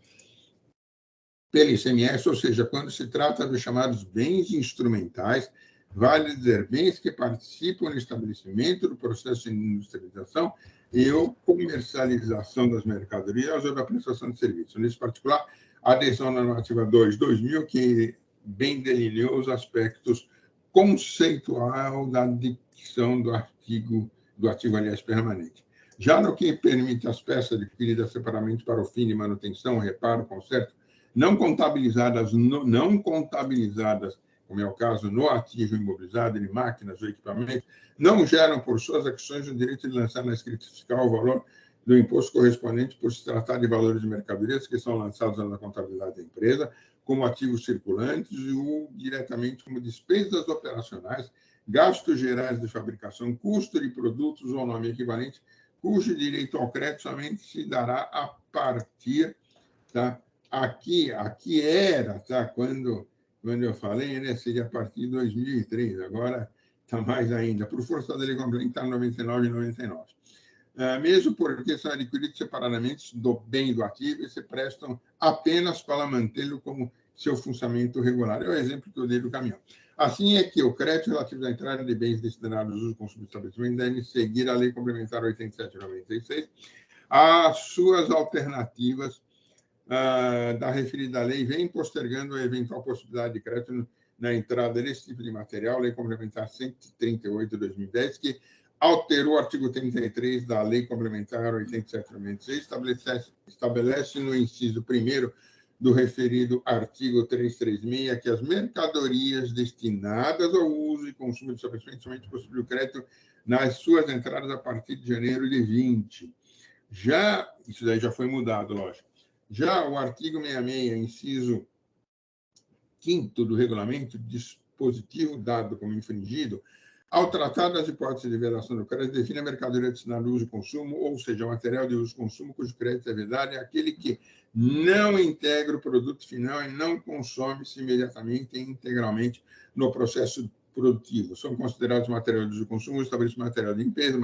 [SPEAKER 4] pelo ICMS, ou seja, quando se trata dos chamados bens instrumentais, vale dizer, bens que participam no estabelecimento do processo de industrialização e ou comercialização das mercadorias ou da prestação de serviços. Nesse particular, a adesão à normativa 2/2000, que bem delineou os aspectos conceitual da dicção do ativo, aliás, permanente. Já no que permite as peças adquiridas separadamente para o fim de manutenção, reparo, conserto, não contabilizadas, como é o caso no ativo imobilizado, de máquinas ou equipamentos, não geram por suas ações o direito de lançar na escrita fiscal o valor do imposto correspondente por se tratar de valores de mercadorias que são lançados na contabilidade da empresa, como ativos circulantes ou diretamente como despesas operacionais, gastos gerais de fabricação, custo de produtos ou nome equivalente, cujo direito ao crédito somente se dará a partir, tá? Aqui era, tá? Quando eu falei, né, seria a partir de 2003, agora está mais ainda, por força da Lei Complementar 99 e 99. Mesmo porque são adquiridos separadamente do bem e do ativo e se prestam apenas para mantê-lo como seu funcionamento regular. É o exemplo que eu dei do caminhão. Assim é que o crédito relativo à entrada de bens destinados ao uso e consumo do estabelecimento deve seguir a Lei Complementar 87/96, as suas alternativas da referida lei vem postergando a eventual possibilidade de crédito na entrada desse tipo de material, Lei Complementar 138/2010, que alterou o artigo 33 da Lei Complementar 87/96, estabelece no inciso 1º do referido artigo 336 que as mercadorias destinadas ao uso e consumo de estabelecimento somente possível o crédito nas suas entradas a partir de janeiro de 20. Isso daí já foi mudado, lógico. Já o artigo 66, inciso 5º do regulamento, dispositivo dado como infringido, ao tratar das hipóteses de vedação do crédito, define a mercadoria destinada ao uso e consumo, ou seja, material de uso e consumo cujo crédito é vedado, é aquele que não integra o produto final e não consome-se imediatamente e integralmente no processo produtivo. São considerados material de uso e consumo, estabelece material de limpeza,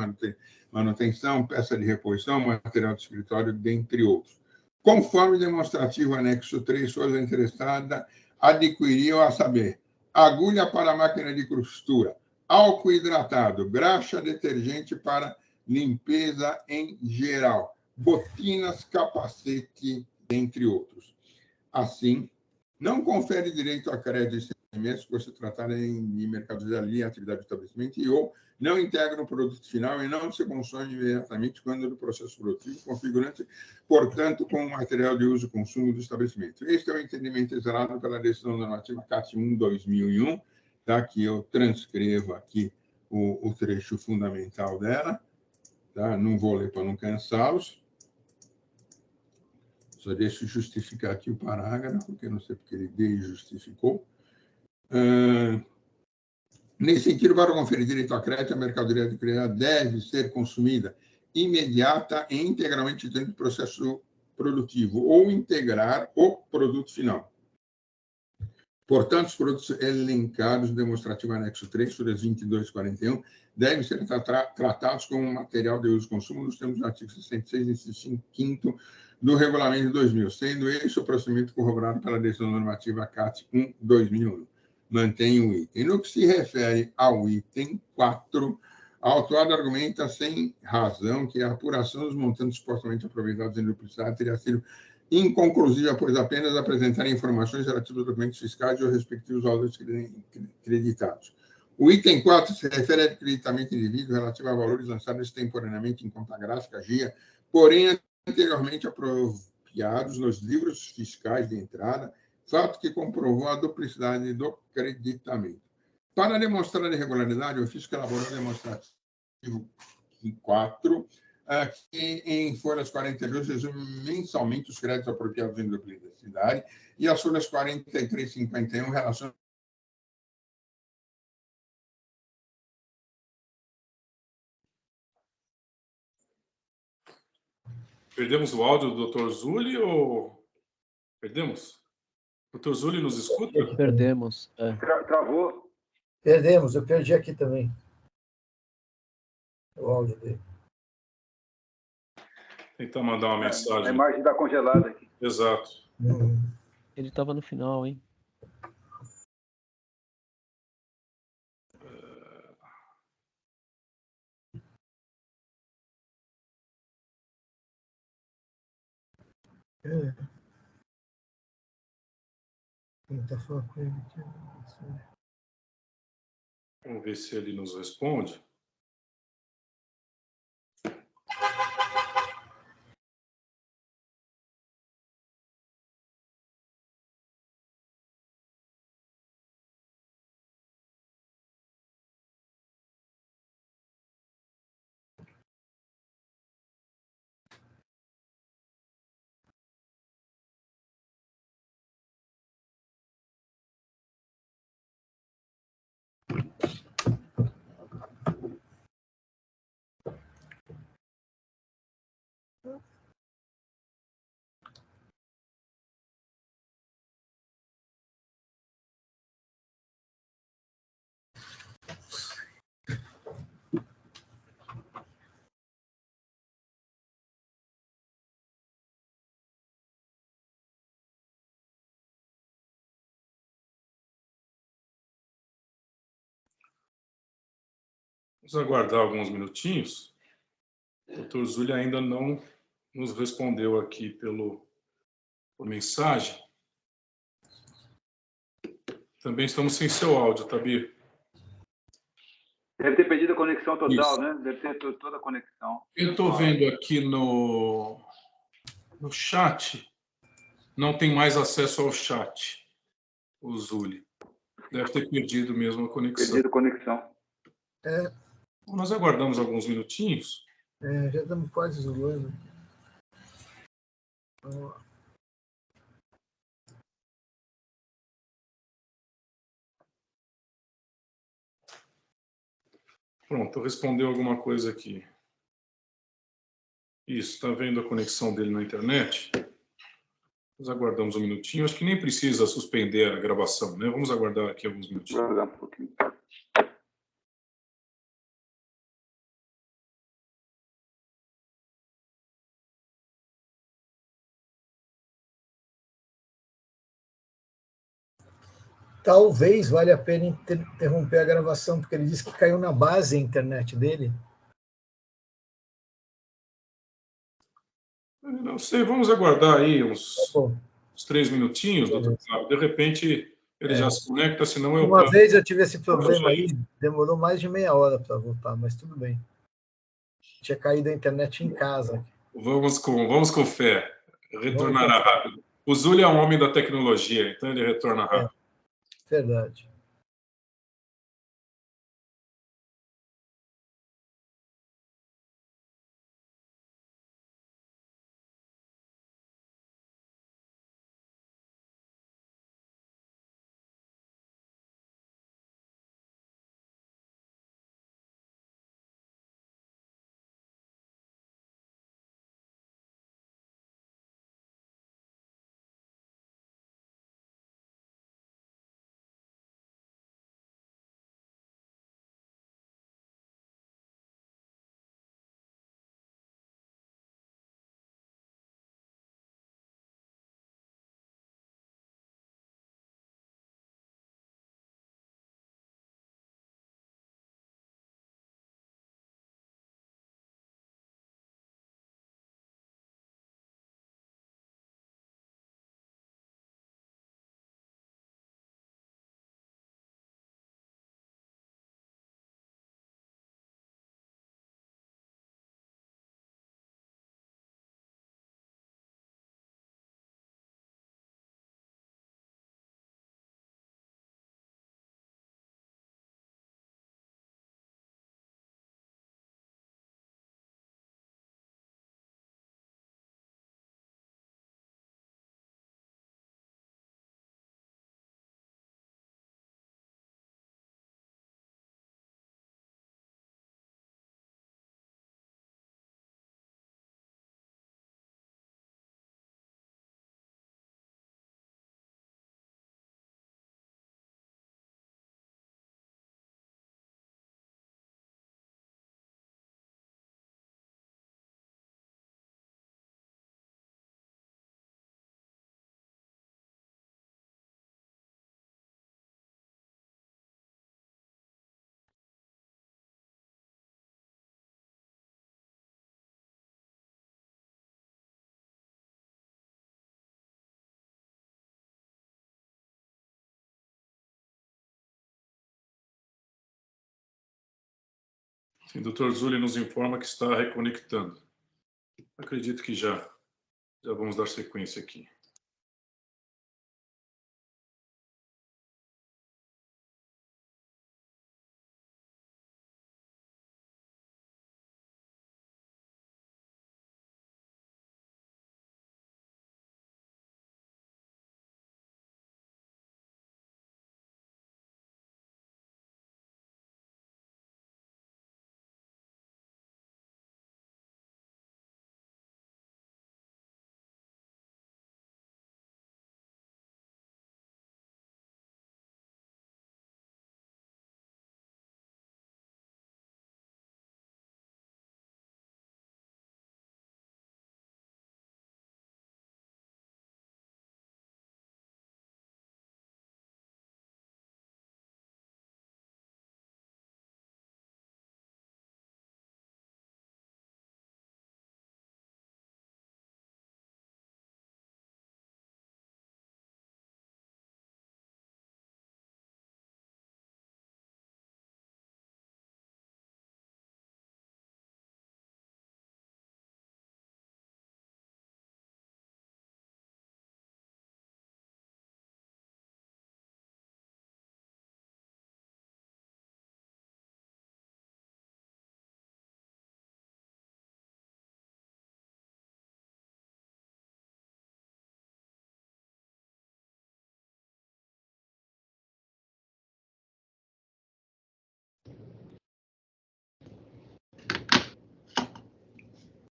[SPEAKER 4] manutenção, peça de reposição, material de escritório, dentre outros. Conforme demonstrativo anexo 3, sua interessada adquiriu, a saber, agulha para máquina de costura, álcool hidratado, graxa detergente para limpeza em geral, botinas, capacete, entre outros. Assim, não confere direito a crédito e ICMS por se tratar de mercadoria ali, atividade de estabelecimento, ou não integra o produto final e não se consome imediatamente quando do processo produtivo, configurante, portanto, como material de uso e consumo do estabelecimento. Este é o entendimento exalado pela decisão normativa CAT 1/2001, tá? Que eu transcrevo aqui o trecho fundamental dela, tá? Não vou ler para não cansá-los. Só deixo justificar aqui o parágrafo, porque eu não sei porque ele desjustificou. Nesse sentido, para conferir direito a crédito, a mercadoria adquirida deve ser consumida imediata e integralmente dentro do processo produtivo, ou integrar o produto final. Portanto, os produtos elencados no demonstrativo anexo 3, folhas 22 e 41, devem ser tratados como material de uso e consumo nos termos do artigo 66, inciso 5º do Regulamento de 2000, sendo esse o procedimento corroborado pela decisão normativa CAT 1/2001. Mantém o item. No que se refere ao item 4, a autora argumenta sem razão que a apuração dos montantes supostamente aproveitados em duplicidade teria sido inconclusiva, pois apenas apresentar informações relativas aos documentos fiscais e aos respectivos valores creditados. O item 4 se refere a acreditamento indivíduo relativo a valores lançados extemporaneamente em conta gráfica, GIA, porém anteriormente apropriados nos livros fiscais de entrada, fato que comprovou a duplicidade do creditamento. Para demonstrar a irregularidade, o fisco elaborou o demonstrativo 4, que em folhas 42 resume mensalmente os créditos apropriados em duplicidade, e as folhas 43 e 51 relacionam.
[SPEAKER 1] Perdemos o áudio do Dr. Zulli ou perdemos? Dr. Zulli nos escuta?
[SPEAKER 5] Perdemos.
[SPEAKER 6] Travou.
[SPEAKER 3] Perdemos, eu perdi aqui também o áudio dele.
[SPEAKER 1] Tentar mandar uma mensagem.
[SPEAKER 6] A imagem está congelada aqui.
[SPEAKER 1] Exato.
[SPEAKER 5] Ele estava no final, hein?
[SPEAKER 1] Vamos ver se ele nos responde. Vamos aguardar alguns minutinhos. O Dr. Zulli ainda não nos respondeu aqui por mensagem. Também estamos sem seu áudio, Tabir.
[SPEAKER 6] Deve ter perdido a conexão total,
[SPEAKER 1] Isso.
[SPEAKER 6] né? Deve ter toda a conexão.
[SPEAKER 1] Eu estou vendo aqui no chat, não tem mais acesso ao chat, o Zulli. Deve ter perdido mesmo a conexão.
[SPEAKER 6] Perdido a conexão.
[SPEAKER 1] Nós aguardamos alguns minutinhos.
[SPEAKER 3] Já estamos quase zoando.
[SPEAKER 1] Pronto, respondeu alguma coisa aqui. Isso, está vendo a conexão dele na internet? Nós aguardamos um minutinho. Acho que nem precisa suspender a gravação, né? Vamos aguardar aqui alguns minutinhos.
[SPEAKER 6] Vou aguardar um pouquinho.
[SPEAKER 3] Talvez valha a pena interromper a gravação, porque ele disse que caiu na base a internet dele.
[SPEAKER 1] Não sei, vamos aguardar aí uns 3 minutinhos, doutor Flávio. De repente ele já se conecta, senão eu...
[SPEAKER 3] Uma vez eu tive esse problema aí, demorou mais de meia hora para voltar, mas tudo bem. Tinha caído a internet em casa.
[SPEAKER 1] Vamos com fé. Retornará rápido. O Zulli é um homem da tecnologia, então ele retorna rápido.
[SPEAKER 3] Verdade.
[SPEAKER 1] O doutor Zulli nos informa que está reconectando. Acredito que já vamos dar sequência aqui.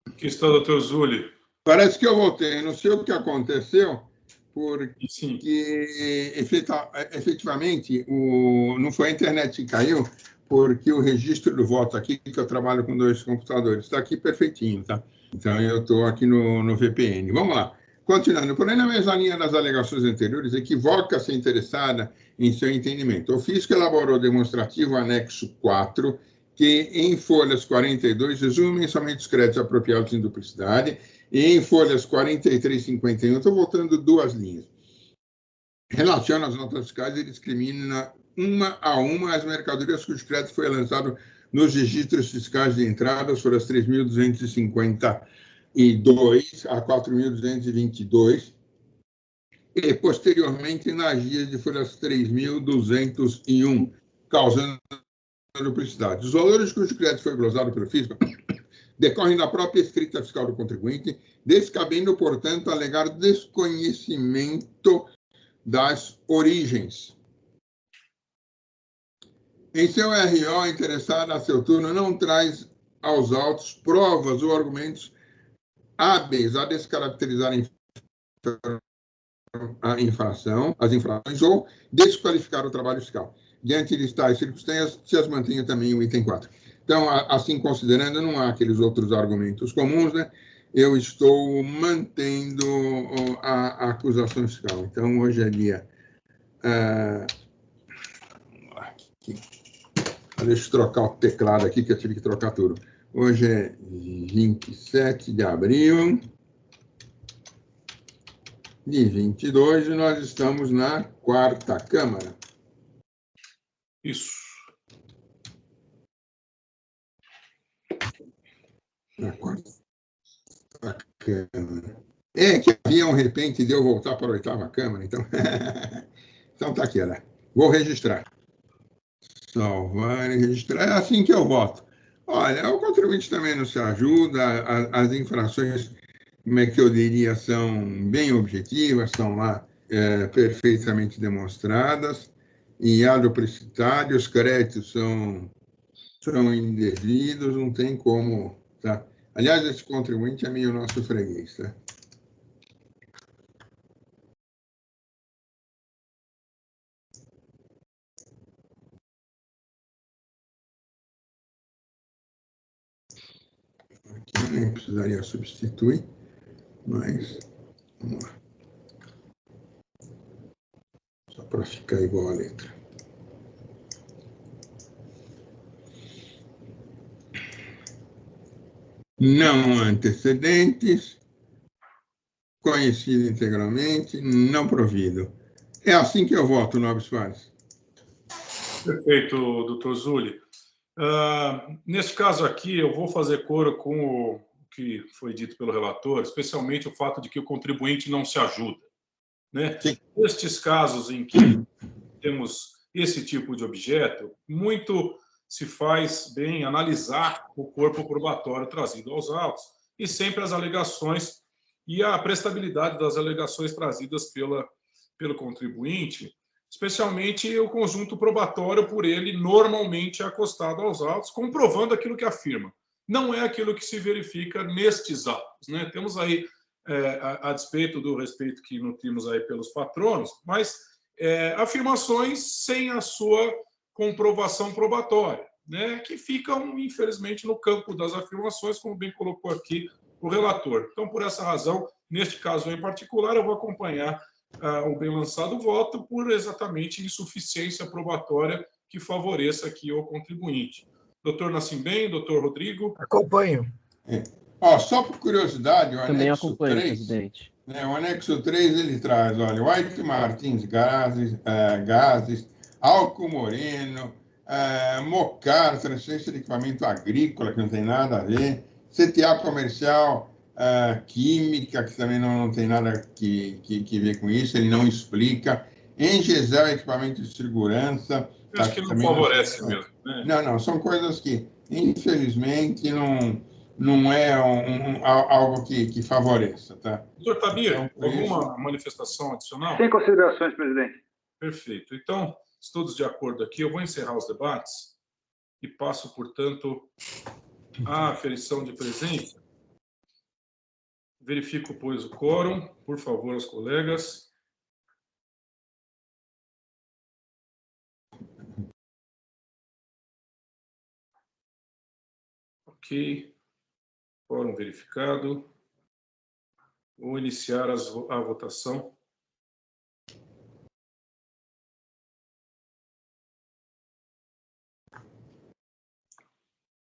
[SPEAKER 1] Aqui está o doutor Zulli.
[SPEAKER 4] Parece que eu voltei. Não sei o que aconteceu, porque
[SPEAKER 1] Sim.
[SPEAKER 4] efetivamente não foi a internet que caiu, porque o registro do voto aqui, que eu trabalho com 2 computadores, está aqui perfeitinho, tá? Então, eu estou aqui no VPN. Vamos lá. Continuando, porém, na mesma linha das alegações anteriores, equivoca-se interessada em seu entendimento. O fisco elaborou demonstrativo anexo 4, que em folhas 42 resume somente os créditos apropriados em duplicidade, e em folhas 43 e 51, estou voltando 2 linhas. Relaciona as notas fiscais e discrimina uma a uma as mercadorias cujo crédito foi lançado nos registros fiscais de entradas, folhas 3.252 a 4.222, e posteriormente nas guias de folhas 3.201, causando duplicidade. Os valores cujo crédito foi glosado pelo fisco decorrem da própria escrita fiscal do contribuinte, descabendo, portanto, alegar desconhecimento das origens. Em seu RO, interessado a seu turno, não traz aos autos provas ou argumentos hábeis a descaracterizar a infração, as infrações, ou desqualificar o trabalho fiscal. Diante de tais circunstâncias, se mantenha também o item 4. Então, assim considerando, não há aqueles outros argumentos comuns, né? Eu estou mantendo a acusação fiscal. Então, hoje é dia... Deixa eu trocar o teclado aqui, que eu tive que trocar tudo. Hoje é 27 de abril de 22 e nós estamos na 4ª Câmara.
[SPEAKER 1] Isso.
[SPEAKER 4] Na 4ª Câmara. É que havia um repente de eu voltar para a 8ª Câmara, então... Então tá aqui, olha. Vou registrar. Salvar e registrar. É assim que eu voto. Olha, o contribuinte também não se ajuda, as infrações, como é que eu diria, são bem objetivas, estão lá perfeitamente demonstradas, e há duplicidade, os créditos são indevidos, não tem como, tá? Aliás, esse contribuinte é meio nosso freguês, tá? Aqui nem precisaria substituir, mas vamos lá. Só para ficar igual a letra. Não antecedentes, conhecido integralmente, não provido. É assim que eu voto, Nobres Soares.
[SPEAKER 1] Perfeito, doutor Zulli. Neste caso aqui, eu vou fazer coro com o que foi dito pelo relator, especialmente o fato de que o contribuinte não se ajuda, né? Nestes casos em que temos esse tipo de objeto, muito se faz bem analisar o corpo probatório trazido aos autos e sempre as alegações e a prestabilidade das alegações trazidas pelo contribuinte, especialmente o conjunto probatório por ele normalmente acostado aos autos, comprovando aquilo que afirma. Não é aquilo que se verifica nestes autos, né? Temos aí, a despeito do respeito que nutrimos aí pelos patronos, mas afirmações sem a sua comprovação probatória, né? Que ficam, infelizmente, no campo das afirmações, como bem colocou aqui o relator. Então, por essa razão, neste caso em particular, eu vou acompanhar o bem lançado voto por exatamente insuficiência probatória que favoreça aqui o contribuinte. Doutor Nascimbem, doutor Rodrigo.
[SPEAKER 3] Acompanho.
[SPEAKER 4] Só por curiosidade, o
[SPEAKER 5] Também
[SPEAKER 4] anexo
[SPEAKER 5] acompanho,
[SPEAKER 4] 3,
[SPEAKER 5] presidente.
[SPEAKER 4] O anexo 3, ele traz, olha, White Martins gases, álcool moreno, mocar, transferência de equipamento agrícola, que não tem nada a ver, CTA comercial, química, que também não tem nada que ver com isso, ele não explica, Engesel, equipamento de segurança.
[SPEAKER 1] Eu acho que não favorece mesmo, né?
[SPEAKER 4] Não, são coisas que, infelizmente, não é algo que favoreça, tá?
[SPEAKER 1] Doutor Tabir,
[SPEAKER 4] Então,
[SPEAKER 1] alguma manifestação adicional?
[SPEAKER 6] Sem considerações, presidente.
[SPEAKER 1] Perfeito. Então, todos de acordo aqui, eu vou encerrar os debates e passo, portanto, à aferição de presença. Verifico, pois, o quórum. Por favor, aos colegas. Ok. Quórum verificado. Vou iniciar a votação.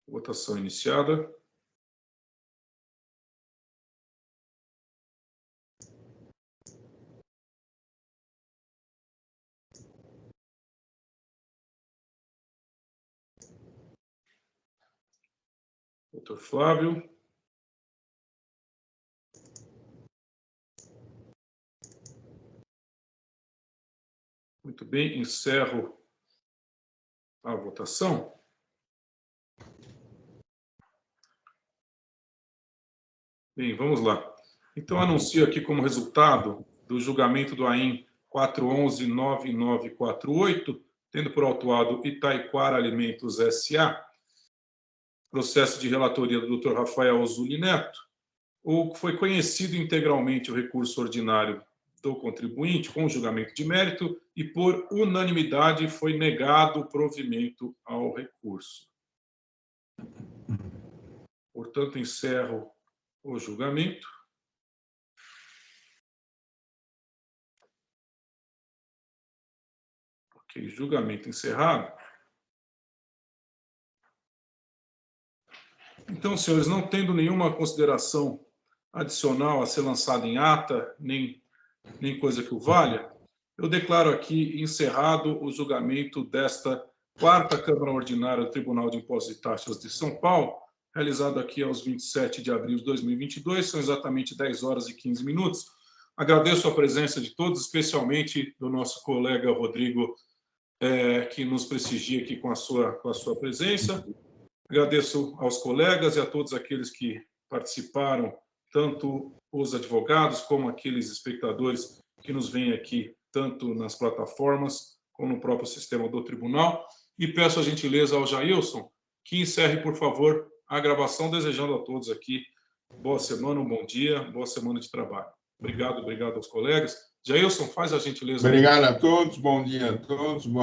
[SPEAKER 1] Votação iniciada. Doutor Flávio. Muito bem, encerro a votação. Bem, vamos lá. Então, anuncio aqui como resultado do julgamento do AIM 411-9948, tendo por autuado Itaiquara Alimentos S.A., processo de relatoria do Dr. Rafael Ozuli Neto, ou foi conhecido integralmente o recurso ordinário do contribuinte com julgamento de mérito e, por unanimidade, foi negado o provimento ao recurso. Portanto, encerro o julgamento. Ok, julgamento encerrado. Então, senhores, não tendo nenhuma consideração adicional a ser lançada em ata, nem coisa que o valha, eu declaro aqui encerrado o julgamento desta quarta Câmara Ordinária do Tribunal de Impostos e Taxas de São Paulo, realizado aqui aos 27 de abril de 2022, são exatamente 10 horas e 15 minutos. Agradeço a presença de todos, especialmente do nosso colega Rodrigo, que nos prestigia aqui com a sua presença. Agradeço aos colegas e a todos aqueles que participaram, tanto os advogados como aqueles espectadores que nos veem aqui, tanto nas plataformas como no próprio sistema do tribunal. E peço a gentileza ao Jailson que encerre, por favor, a gravação, desejando a todos aqui boa semana, um bom dia, boa semana de trabalho. Obrigado aos colegas. Jailson, faz a gentileza.
[SPEAKER 4] Obrigado a todos, bom dia a todos, boa